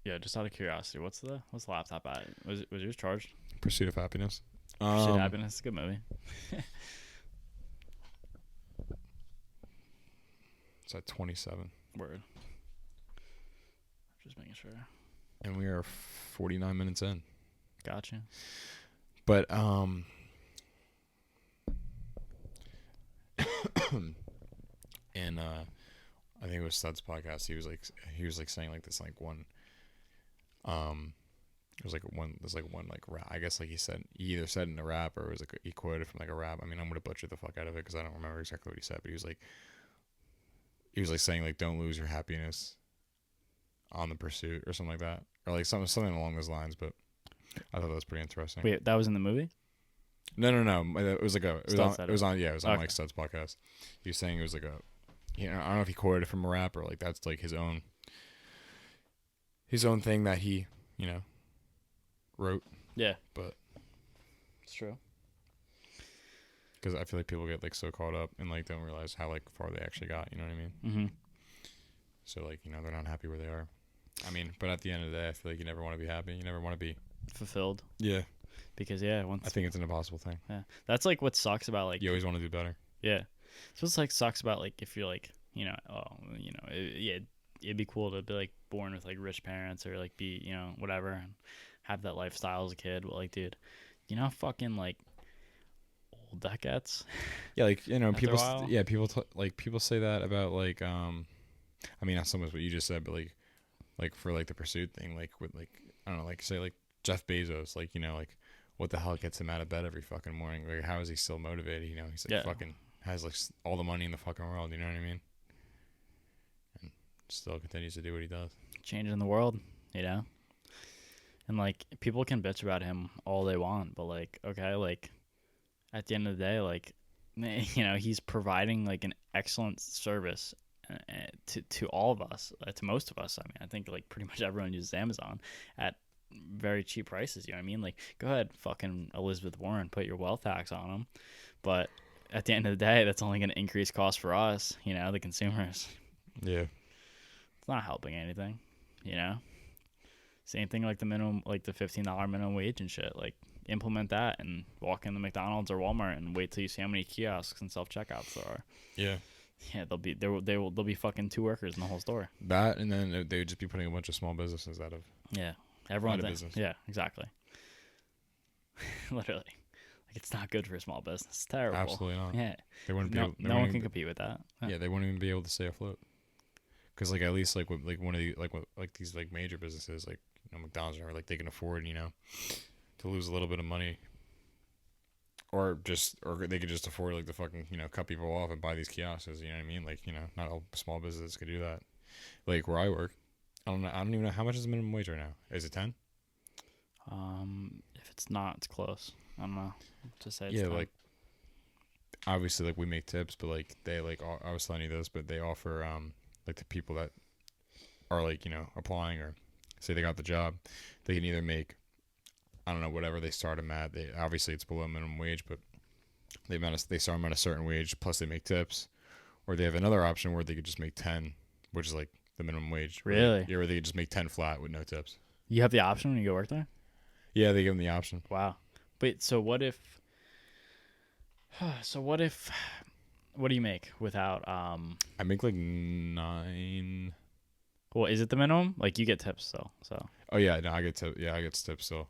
yeah, just out of curiosity, what's the laptop at? Was yours charged? Pursuit of Happiness. Pursuit of Happiness is a good movie. It's at 27. Word. Just making sure. And we are 49 minutes in. Gotcha. But and I think it was Stud's podcast. He was like saying like this like one it was like one like rap. I guess like he either said in a rap or it was like he quoted from like a rap. I mean, I'm gonna butcher the fuck out of it because I don't remember exactly what he said, but he was like saying like don't lose your happiness on the pursuit or something like that, or like something along those lines. But I thought that was pretty interesting. Wait, that was in the movie? No. It was like it was on Okay. like Stud's podcast. He was saying it was like I don't know if he quoted it from a rap or like that's like his own thing that he wrote. Yeah, but it's true. Because I feel like people get like so caught up and like don't realize how like far they actually got. You know what I mean? Mm-hmm. So like they're not happy where they are. I mean, but at the end of the day, I feel like you never want to be happy. You never want to be fulfilled. Yeah. Because once I think it's an impossible thing. Yeah, that's like what sucks about like you always want to do better. Yeah, so it's like sucks about like if you're like it'd be cool to be like born with like rich parents or like be whatever and have that lifestyle as a kid. But like, dude, how fucking like old that gets. Yeah, like people. People say that about like I mean, not so much what you just said, but like for like the pursuit thing, like with like I don't know, like say like Jeff Bezos, like like what the hell gets him out of bed every fucking morning? Like how is he still motivated? He's like fucking has like all the money in the fucking world. You know what I mean? And still continues to do what he does. Changing the world, And like people can bitch about him all they want, but like okay, like at the end of the day, like he's providing like an excellent service to all of us, to most of us. I mean, I think like pretty much everyone uses Amazon at very cheap prices. You know what I mean? Like, go ahead, fucking Elizabeth Warren, put your wealth tax on them. But at the end of the day, that's only going to increase costs for us, the consumers. Yeah. It's not helping anything, Same thing like the minimum, like the $15 minimum wage and shit. Like, implement that and walk into McDonald's or Walmart and wait till you see how many kiosks and self-checkouts there are. Yeah. Yeah, there'll be fucking 2 workers in the whole store. That, and then they would just be putting a bunch of small businesses out of. Yeah. Everyone's business. Yeah, exactly. Literally. Like, it's not good for a small business. It's terrible. Absolutely not. Yeah. They wouldn't be no one can compete with that. Yeah, they wouldn't even be able to stay afloat. Because like at least like with like one of the like these like major businesses like McDonald's or like they can afford to lose a little bit of money, or they could just afford like to fucking cut people off and buy these kiosks. You know what I mean? Like not all small businesses could do that. Like where I work, I don't even know how much is the minimum wage right now. Is it 10? If it's not, it's close. I don't know. To say it's yeah, 10. like obviously like we make tips, but like they like I was telling you this, but they offer like the people that are like applying or say they got the job, they can either make I don't know whatever they start them at. They obviously it's below minimum wage, but they start them at a certain wage plus they make tips, or they have another option where they could just make 10, which is like the minimum wage. Really? Yeah, where they could just make 10 flat with no tips. You have the option when you go work there? Yeah, they give them the option. Wow. But so what if what do you make without I make like 9. Well, is it the minimum? Like you get tips still, so. Oh yeah, no, I get tips still.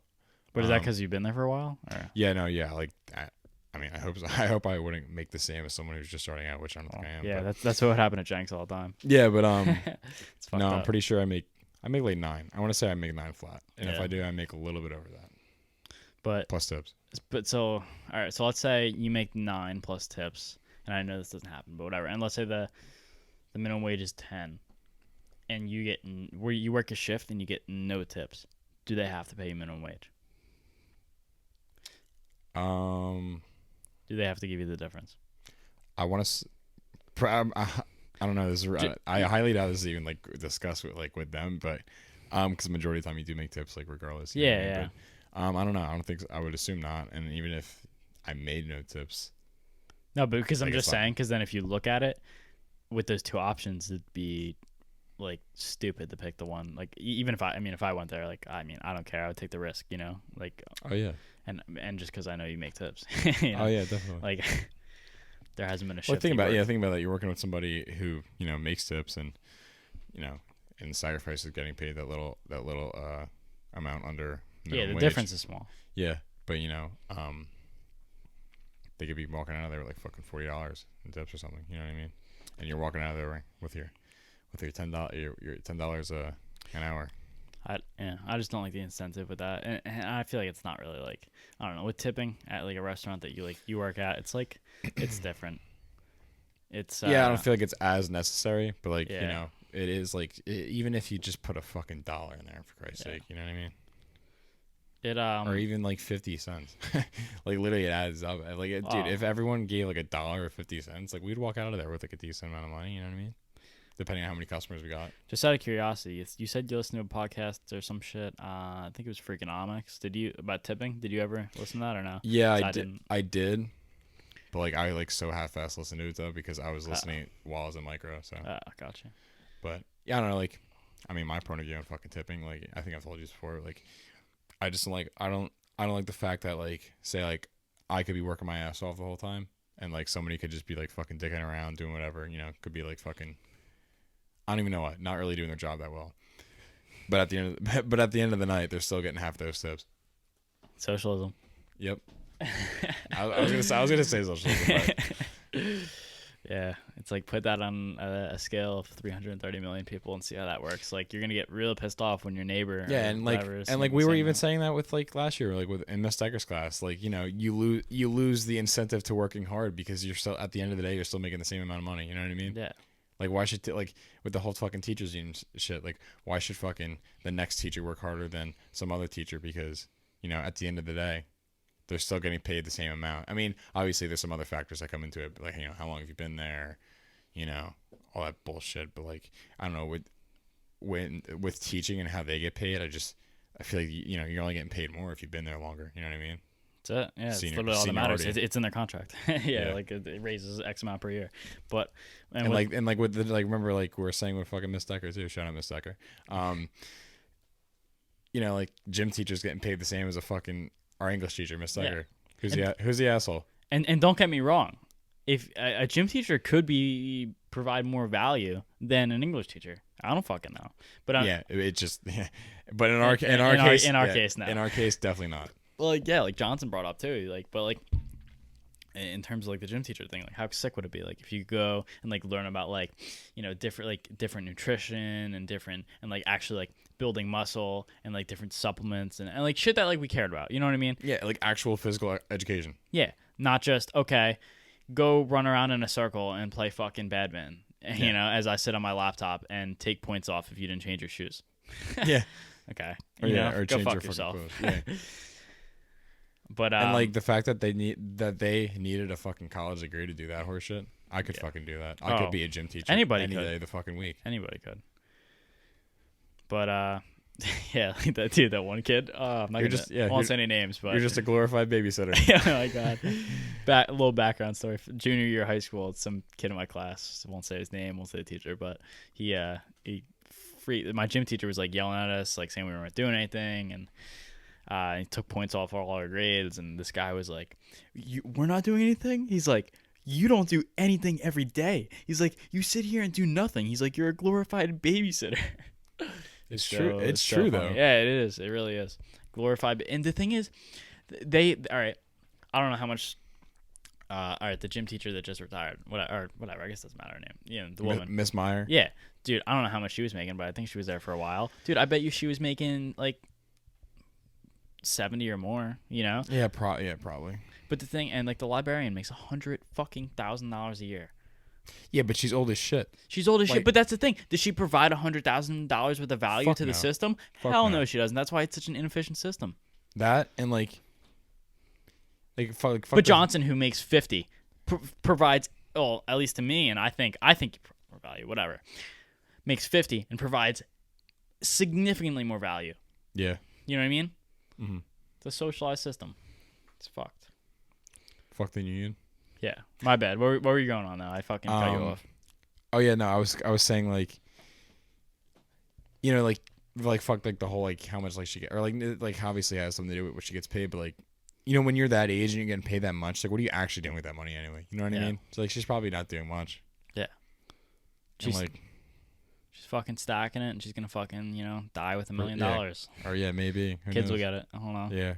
But is that because you've been there for a while? Or? Yeah, no, yeah, like I mean, I hope I wouldn't make the same as someone who's just starting out, which I don't think I am. Yeah, but. that's what happened at Jenks all the time. Yeah, but no, I'm pretty sure I make like 9. I want to say I make 9 flat, and yeah. if I do, I make a little bit over that. But plus tips. But so all right, so let's say you make 9 plus tips, and I know this doesn't happen, but whatever. And let's say the minimum wage is 10, and you get where you work a shift and you get no tips. Do they have to pay you minimum wage? Do they have to give you the difference? I want to. I don't know. This is, I highly doubt this is even like discussed with them, but because the majority of the time you do make tips like regardless. Yeah. But, I don't know. I don't think I would assume not. And even if I made no tips. No, but because I'm just saying, because then if you look at it with those 2 options, it'd be like stupid to pick the one. Like even if I went there, like I don't care. I would take the risk, like. Oh yeah. And just because I know you make tips. Oh yeah, definitely. Like, there hasn't been a shift. Well, think about that. You're working with somebody who makes tips and and sacrifices getting paid that little amount under minimum the wage. difference is small. Yeah, but they could be walking out of there with like fucking $40 in tips or something. You know what I mean? And you're walking out of there with your $10 your $10 an hour. I just don't like the incentive with that, and I feel like it's not really like, I don't know, with tipping at like a restaurant that you work at, it's like it's different. It's I don't feel like it's as necessary, but like Yeah. it is like even if you just put a fucking dollar in there for Christ's sake, you know what I mean? It Or even like 50 cents, like literally it adds up. Like dude, if everyone gave like $1 or 50 cents, like we'd walk out of there with like a decent amount of money. You know what I mean? Depending on how many customers we got. Just out of curiosity, you said you listened to a podcast or some shit. I think it was Freakonomics. About tipping? Did you ever listen to that or no? Yeah, I did. But like I like so half-assed listened to it though because I was listening while I was in micro. So. Gotcha. But yeah, I don't know. Like, I mean, my point of view on fucking tipping. Like, I think I've told you this before. Like, I just like I don't like the fact that like say like I could be working my ass off the whole time and like somebody could just be like fucking dicking around doing whatever. Could be like fucking. I don't even know what. Not really doing their job that well. But at the end of the night, they're still getting half those tips. Socialism. Yep. I was gonna say socialism. But. Yeah, it's like put that on a scale of 330 million people and see how that works. Like you're gonna get real pissed off when your neighbor. Yeah, and like we were even saying that with like last year, like in Miss Decker's class, like you lose the incentive to working hard because you're still at the end of the day you're still making the same amount of money. You know what I mean? Yeah. Like why should like with the whole fucking teachers union shit, like why should fucking the next teacher work harder than some other teacher because at the end of the day they're still getting paid the same amount. I mean, obviously there's some other factors that come into it, like how long have you been there, all that bullshit. But like I don't know with teaching and how they get paid, I feel like you're only getting paid more if you've been there longer. You know what I mean? That's it. Yeah, it's literally all that matters. It's in their contract. Yeah, like it raises X amount per year. But with the remember like we were saying with fucking Miss Decker too. Shout out Miss Decker. Like gym teachers getting paid the same as our English teacher, Miss Decker. Yeah. Who's the asshole? And don't get me wrong, if a gym teacher could provide more value than an English teacher, I don't fucking know. But but in our case, now, in our case, definitely not. Well, like Johnson brought up too, in terms of like the gym teacher thing, like how sick would it be like if you go and like learn about like different nutrition and different and like actually like building muscle and like different supplements and like shit that like we cared about, you know what I mean? Yeah, like actual physical education. Yeah, not just go run around in a circle and play fucking badminton, as I sit on my laptop and take points off if you didn't change your shoes. Yeah. Okay. Or go change fuck your yourself. Fucking clothes. Yeah. But and like the fact that they needed a fucking college degree to do that horse shit, I could fucking do that. I could be a gym teacher any could. day of the fucking week. Anybody could. But yeah, like that dude, that one kid. I'm not I won't say any names, but you're just a glorified babysitter. Oh my god. A little background story. Junior year of high school, some kid in my class. I won't say his name, won't say the teacher, but my gym teacher was like yelling at us, like saying we weren't doing anything, and he took points off all our grades. And this guy was like, "We're not doing anything." He's like, "You don't do anything every day." He's like, "You sit here and do nothing." He's like, "You're a glorified babysitter." It's true. It's true though. Yeah, it is. It really is glorified. And the thing is, all right. I don't know how much. All right, the gym teacher that just retired, whatever. I guess it doesn't matter her name. Yeah, the woman, Miss Meyer. Yeah, dude. I don't know how much she was making, but I think she was there for a while. Dude, I bet you she was making like 70 or more. Yeah, probably. But the thing, and like the librarian makes $100,000 a year. Yeah, but she's old as shit. She's old as shit, but that's the thing. Does she provide $100,000 worth of value to the system? Hell no, she doesn't. That's why it's such an inefficient system. That and fuck but Johnson, who makes 50, provides, well, at least to me, and I think more value, whatever, makes 50 and provides significantly more value. Yeah. You know what I mean? Mm-hmm. It's a socialized system. It's fucked. Fuck the union. Yeah, my bad. What were you going on now? I fucking cut you off. Oh yeah, no, I was saying like fuck like the whole like how much like she get or like obviously has something to do with what she gets paid, but like when you're that age and you're getting paid that much, like, what are you actually doing with that money anyway? You know what I Yeah. mean? So, like, she's probably not doing much. Yeah. And, She's like, she's fucking stacking it, and she's gonna fucking die with $1 million. or yeah, maybe. Who Kids will knows? get it. I don't know. Yeah.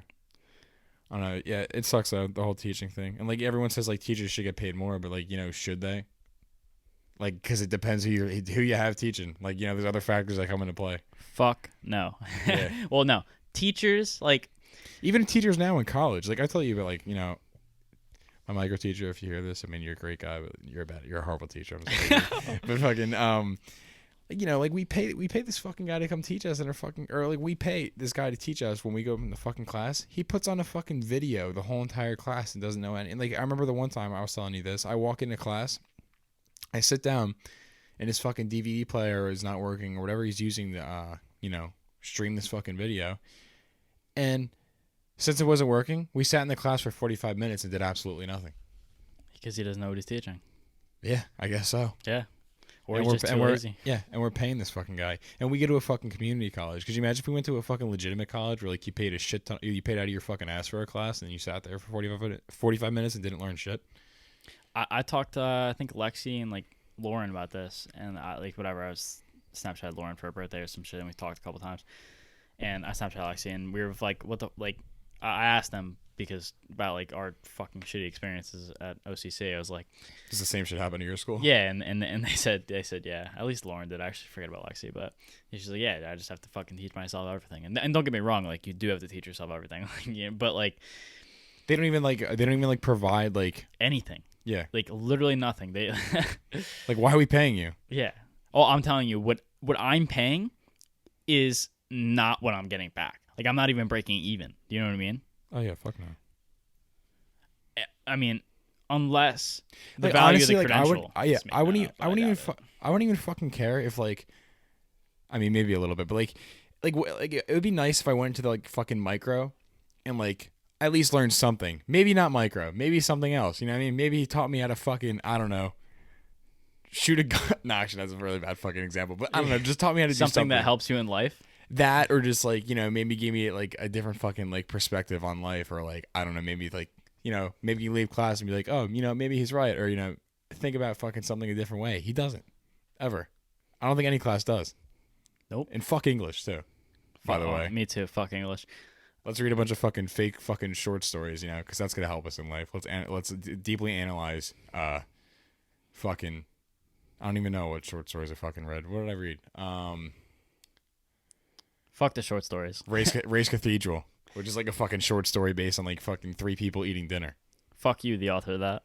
I don't know. Yeah, it sucks though, the whole teaching thing. And like everyone says, like teachers should get paid more, but like should they? Like, because it depends who you have teaching. Like there's other factors that come into play. Fuck no. Yeah. Well, no. Teachers Even teachers now in college. Like I tell you about my micro teacher. If you hear this, I mean you're a great guy, but you're a horrible teacher. I'm sorry. But fucking like we pay this fucking guy to come teach us we pay this guy to teach us when we go in the fucking class. He puts on a fucking video the whole entire class and doesn't know any. And like I remember the one time I was telling you this. I walk into class, I sit down, and his fucking DVD player is not working or whatever he's using to stream this fucking video. And since it wasn't working, we sat in the class for 45 minutes and did absolutely nothing. because he doesn't know what he's teaching. Yeah, I guess so. Yeah. Or And he's we're- just and too we're- lazy. Yeah, and we're paying this fucking guy, and we go to a fucking community college. Could you imagine if we went to a fucking legitimate college where like you paid a shit ton, you paid out of your fucking ass for a class, and then you sat there for 45 minutes and didn't learn shit? I talked to I think Lexi and like Lauren about this, and I was Snapchat Lauren for her birthday or some shit, and we talked a couple times. And I Snapchat Lexi, and we were like, what the I asked them because about like our fucking shitty experiences at OCC. I was like, Does the same shit happen to your school? yeah, and they said yeah. At least Lauren did. I actually forget about Lexi, but she's like, yeah, I just have to fucking teach myself everything. And don't get me wrong, like you do have to teach yourself everything, but like They don't even provide like anything, yeah, like literally nothing. They like why are we paying you? yeah. Oh, I'm telling you, what I'm paying is not what I'm getting back. Like I'm not even breaking even. Do you know what I mean? Oh yeah, fuck no. I mean, unless the Like, value honestly, of the like I would, credential. yeah, is I wouldn't, maybe even, not, I wouldn't but even, doubt it. I wouldn't even fucking care if like, I mean maybe a little bit, but like it would be nice if I went into the like fucking micro, and like at least learned something. Maybe not micro, maybe something else. You know what I mean? Maybe he taught me how to fucking I don't know, shoot a gun. No, actually that's a really bad fucking example, but I don't know. Just taught me how to do Something that helps you in life. that, or just like maybe give me like a different fucking like perspective on life, or like I don't know, maybe like maybe you leave class and be like, oh, maybe he's right, or think about fucking something a different way. He doesn't ever. I don't think any class does. Nope. And fuck English too. By the Oh, way, me too. Fuck English. let's read a bunch of fucking fake fucking short stories, because that's gonna help us in life. Let's deeply analyze fucking. I don't even know what short stories I fucking read. What did I read? Fuck the short stories. Race Cathedral, which is like a fucking short story based on like fucking 3 people eating dinner. Fuck you, the author of that.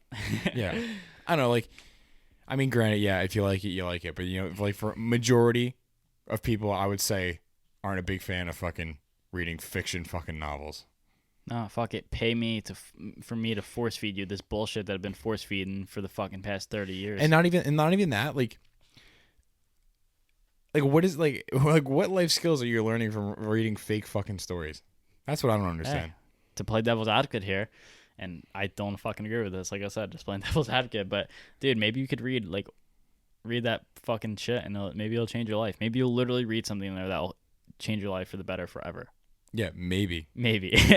Yeah. I don't know, like, I mean, granted, yeah, if you like it, you like it. But, like for majority of people, I would say, aren't a big fan of fucking reading fiction fucking novels. No, fuck it. Pay me for me to force feed you this bullshit that I've been force feeding for the fucking past 30 years. And not even that, like what is, like what life skills are you learning from reading fake fucking stories? That's what I don't understand. To play devil's advocate here, and I don't fucking agree with this. Like I said, just playing devil's advocate. But dude, maybe you could read that fucking shit, and maybe it'll change your life. Maybe you'll literally read something in there that'll change your life for the better forever. Yeah, maybe.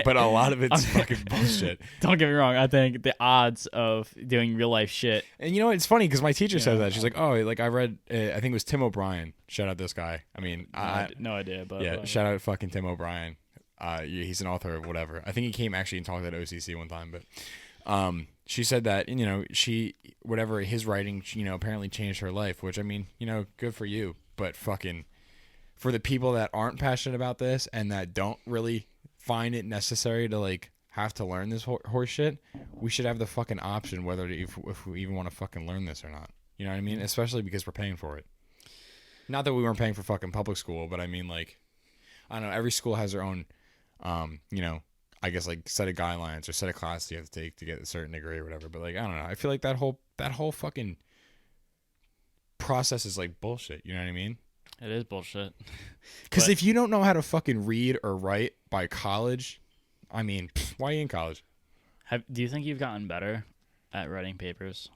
But a lot of it's fucking bullshit. Don't get me wrong. I think the odds of doing real life shit. And it's funny because my teacher said that. She's like, oh, like I read, I think it was Tim O'Brien. Shout out this guy. I mean, No idea, but yeah, shout out fucking Tim O'Brien. He's an author of whatever. I think he came actually and talked at OCC one time, but she said that whatever his writing, apparently changed her life. Which I mean, good for you, but fucking. For the people that aren't passionate about this and that don't really find it necessary to like have to learn this horse shit, we should have the fucking option whether if we even want to fucking learn this or not. You know what I mean? Especially because we're paying for it. Not that we weren't paying for fucking public school, but I mean like, I don't know. Every school has their own, I guess like set of guidelines or set of classes you have to take to get a certain degree or whatever. But like, I don't know. I feel like that whole fucking process is like bullshit. You know what I mean? it is bullshit. Because But- if you don't know how to fucking read or write by college, I mean, why are you in college? Do you think you've gotten better at writing papers?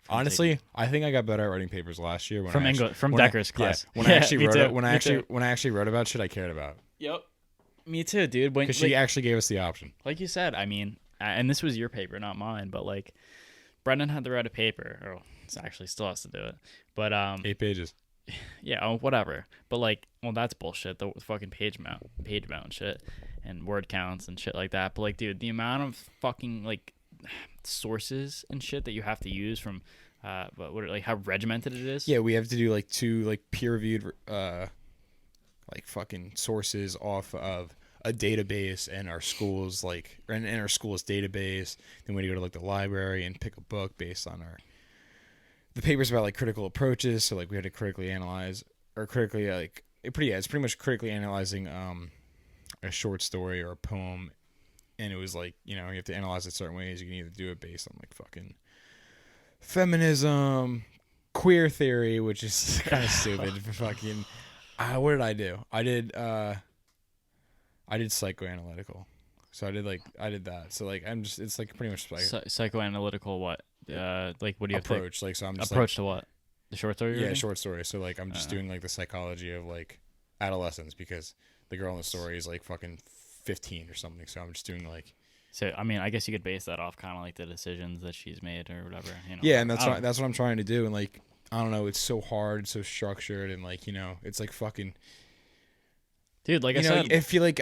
Honestly, I think I got better at writing papers last year From Decker's class. when I actually Me wrote too. it, when I Me actually too. when I actually wrote about shit I cared about. Yep. Me too, dude. When because she actually gave us the option. like you said, I mean, and this was your paper, not mine, but like Brendan had to write a paper, or actually still has to do it. But 8 pages. yeah, whatever. But like, well, that's bullshit. The fucking page mount shit, and word counts and shit like that. But like, dude, the amount of fucking like sources and shit that you have to use from, like how regimented it is. Yeah, we have to do like 2 like peer reviewed like fucking sources off of a database in our school's like in our school's database. Then we had to go to like the library and pick a book based on the papers about like critical approaches. So like we had to critically analyze or critically it's pretty much critically analyzing a short story or a poem, and it was like, you know, you have to analyze it certain ways. You can either do it based on like fucking feminism, queer theory, which is kind of stupid. Fucking what did I do? I did psychoanalytical. So I did that. So like it's like pretty much like Psychoanalytical what? Like what do you approach? Like so I'm just approach to what? The short story? Yeah, short story. So like I'm just doing like the psychology of like adolescence, because the girl in the story is like fucking 15 or something. So I'm just doing like. So I mean, I guess you could base that off kind of like the decisions that she's made or whatever. You know? Yeah, and that's what I'm trying to do. And like, I don't know, it's so hard, so structured, and like, you know, it's like fucking. Dude, like I said, I feel like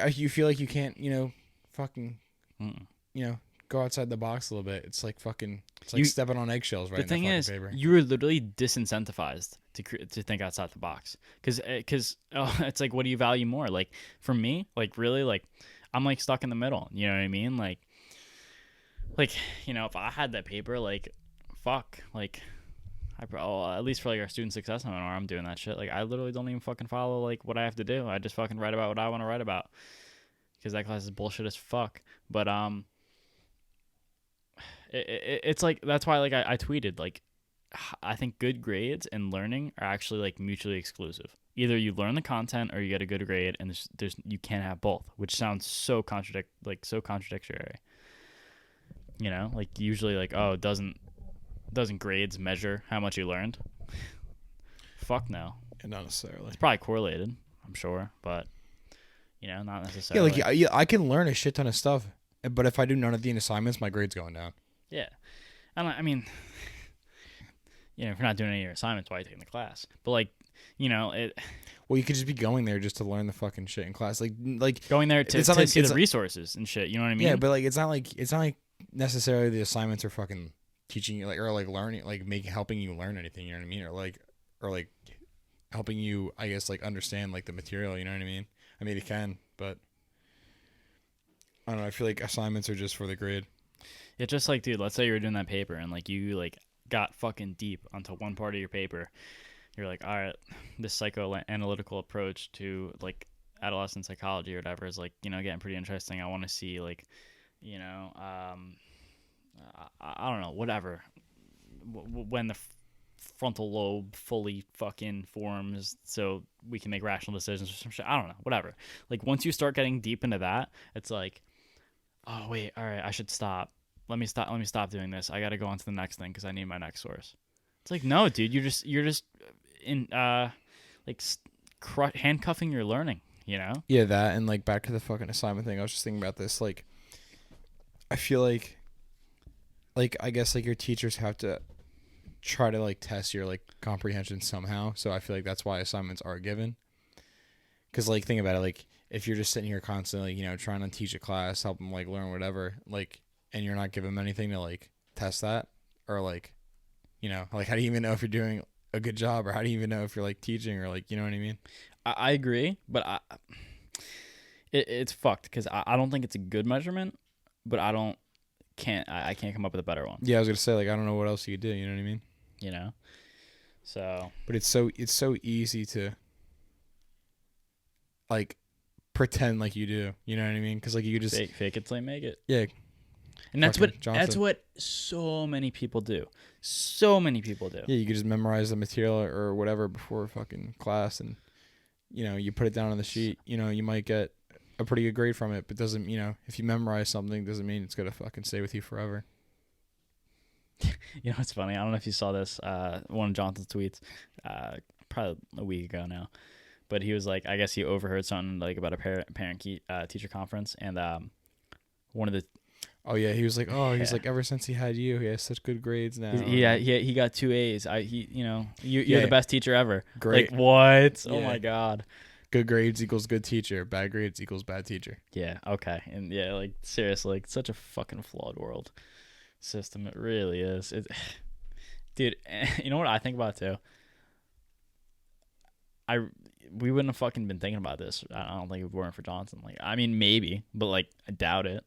you can't, you know, fucking, you know, go outside the box a little bit. It's like fucking, it's like stepping on eggshells, right? The thing is, you're literally disincentivized to think outside the box, because it's like, what do you value more? Like for me, like really, like I'm like stuck in the middle. You know what I mean? Like you know, if I had that paper, like fuck, like at least for like our student success seminar, I'm doing that shit. Like I literally don't even fucking follow like what I have to do. I just fucking write about what I want to write about, because that class is bullshit as fuck. But it's like, that's why like I tweeted like I think good grades and learning are actually like mutually exclusive. Either you learn the content or you get a good grade, and there's you can't have both, which sounds so contradictory. You know, like usually like, oh, doesn't grades measure how much you learned? Fuck no. Not necessarily. It's probably correlated, I'm sure, but you know, not necessarily. Yeah, like I can learn a shit ton of stuff, but if I do none of the assignments, my grade's going down. Yeah, and I mean, you know, if you're not doing any of your assignments, why are you taking the class? But like, you know, well, you could just be going there just to learn the fucking shit in class, like going there to see the resources and shit. You know what I mean? Yeah, but like it's not like necessarily the assignments are fucking teaching you, like, or like learning, like helping you learn anything. You know what I mean? Or like helping you, I guess, like understand like the material. You know what I mean? I mean, it can, but I don't know. I feel like assignments are just for the grade. It's just like, dude, let's say you were doing that paper and like you like got fucking deep onto one part of your paper. You're like, all right, this psychoanalytical approach to like adolescent psychology or whatever is like, you know, getting pretty interesting. I want to see like, you know, I don't know, whatever. When the frontal lobe fully fucking forms, so we can make rational decisions or some shit. I don't know, whatever. Like once you start getting deep into that, it's like, oh wait, all right, I should stop. Let me stop doing this. I got to go on to the next thing because I need my next source. It's like, no, dude, you're just in like handcuffing your learning, you know? Yeah, that, and like back to the fucking assignment thing. I was just thinking about this. Like, I feel like I guess like your teachers have to try to like test your like comprehension somehow. So I feel like that's why assignments are given. Because like think about it, like if you're just sitting here constantly, you know, trying to teach a class, help them like learn whatever, like, and you're not giving them anything to like test that, or like, you know, like how do you even know if you're doing a good job, or how do you even know if you're like teaching, or like, you know what I mean? I agree, but it's fucked because I don't think it's a good measurement, but I can't come up with a better one. Yeah, I was gonna say, like, I don't know what else you could do. You know what I mean? You know, so. But it's so easy to like pretend like you do. You know what I mean? Because like you could just fake it till you make it. Yeah. And that's what so many people do. So many people do. Yeah, you could just memorize the material or whatever before fucking class, and you know, you put it down on the sheet. You know, you might get a pretty good grade from it, but doesn't, you know, if you memorize something, doesn't mean it's gonna fucking stay with you forever. You know, it's funny. I don't know if you saw this, one of Jonathan's tweets, probably a week ago now, but he was like, I guess he overheard something like about a teacher conference, and one of the Oh yeah, he was like, oh, he's Yeah. like, ever since he had you, he has such good grades now. he got 2 A's. You're Yeah. the best teacher ever. Great. Like what? Oh Yeah. my god. Good grades equals good teacher. Bad grades equals bad teacher. Yeah. Okay. And yeah, like seriously, it's such a fucking flawed world system. It really is. Dude, you know what I think about too? We wouldn't have fucking been thinking about this. I don't think if it weren't for Johnson. Like, I mean, maybe, but like, I doubt it.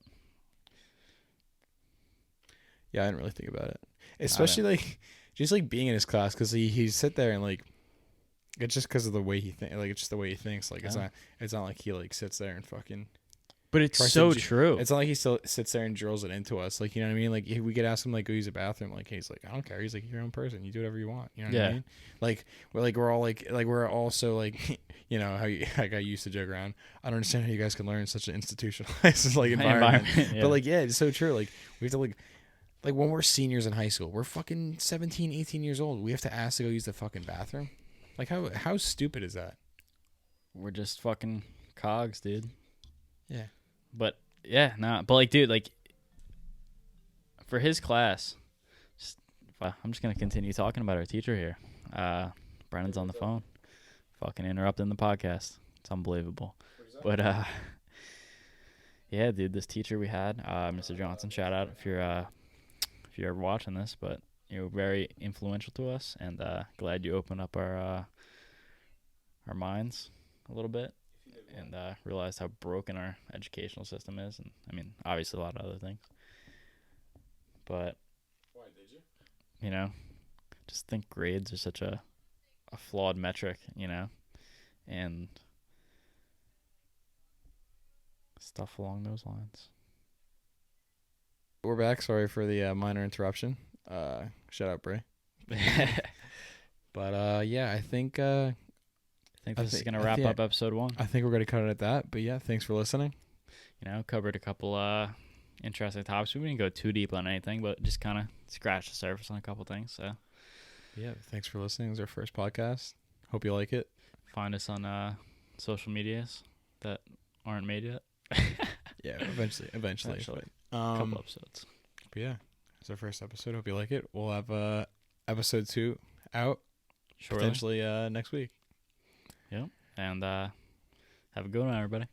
Yeah, I didn't really think about it, especially like just like being in his class because he sit there and like it's just because of the way he think. Like it's just the way he thinks. Like it's not like he like sits there and fucking. But it's tries so to true. It's not like he still sits there and drills it into us. Like, you know what I mean? Like, if we could ask him, like, go use a bathroom. Like, he's like, I don't care. He's like, you're your own person. You do whatever you want. You know what I mean? Like, we're all like, we're also like, you know, how like I used to joke around. I don't understand how you guys can learn in such an institutionalized like environment. Yeah. But like, yeah, it's so true. Like, we have to like when we're seniors in high school, we're fucking 17, 18 years old. We have to ask to go use the fucking bathroom. Like, how stupid is that? We're just fucking cogs, dude. Yeah. But yeah, nah. But like, dude, like for his class, I'm just gonna continue talking about our teacher here. Brennan's on the phone, fucking interrupting the podcast. It's unbelievable. But yeah, dude, this teacher we had, Mr. Johnson. Shout out if you're ever watching this, but you were very influential to us, and glad you opened up our minds a little bit. And realized how broken our educational system is, and I mean, obviously a lot of other things. But why did you? You know, just think grades are such a flawed metric, you know, and stuff along those lines. We're back. Sorry for the minor interruption. Shout out Bray. But yeah, I think this is gonna wrap up episode 1. I think we're gonna cut it at that. But yeah, thanks for listening. You know, covered a couple interesting topics. We didn't go too deep on anything, but just kind of scratched the surface on a couple things. So yeah, thanks for listening. It was our first podcast. Hope you like it. Find us on social medias that aren't made yet. Yeah, eventually. A couple episodes. But yeah, it's our first episode. Hope you like it. We'll have episode 2 out shortly. Potentially next week. Yep. And have a good one, everybody.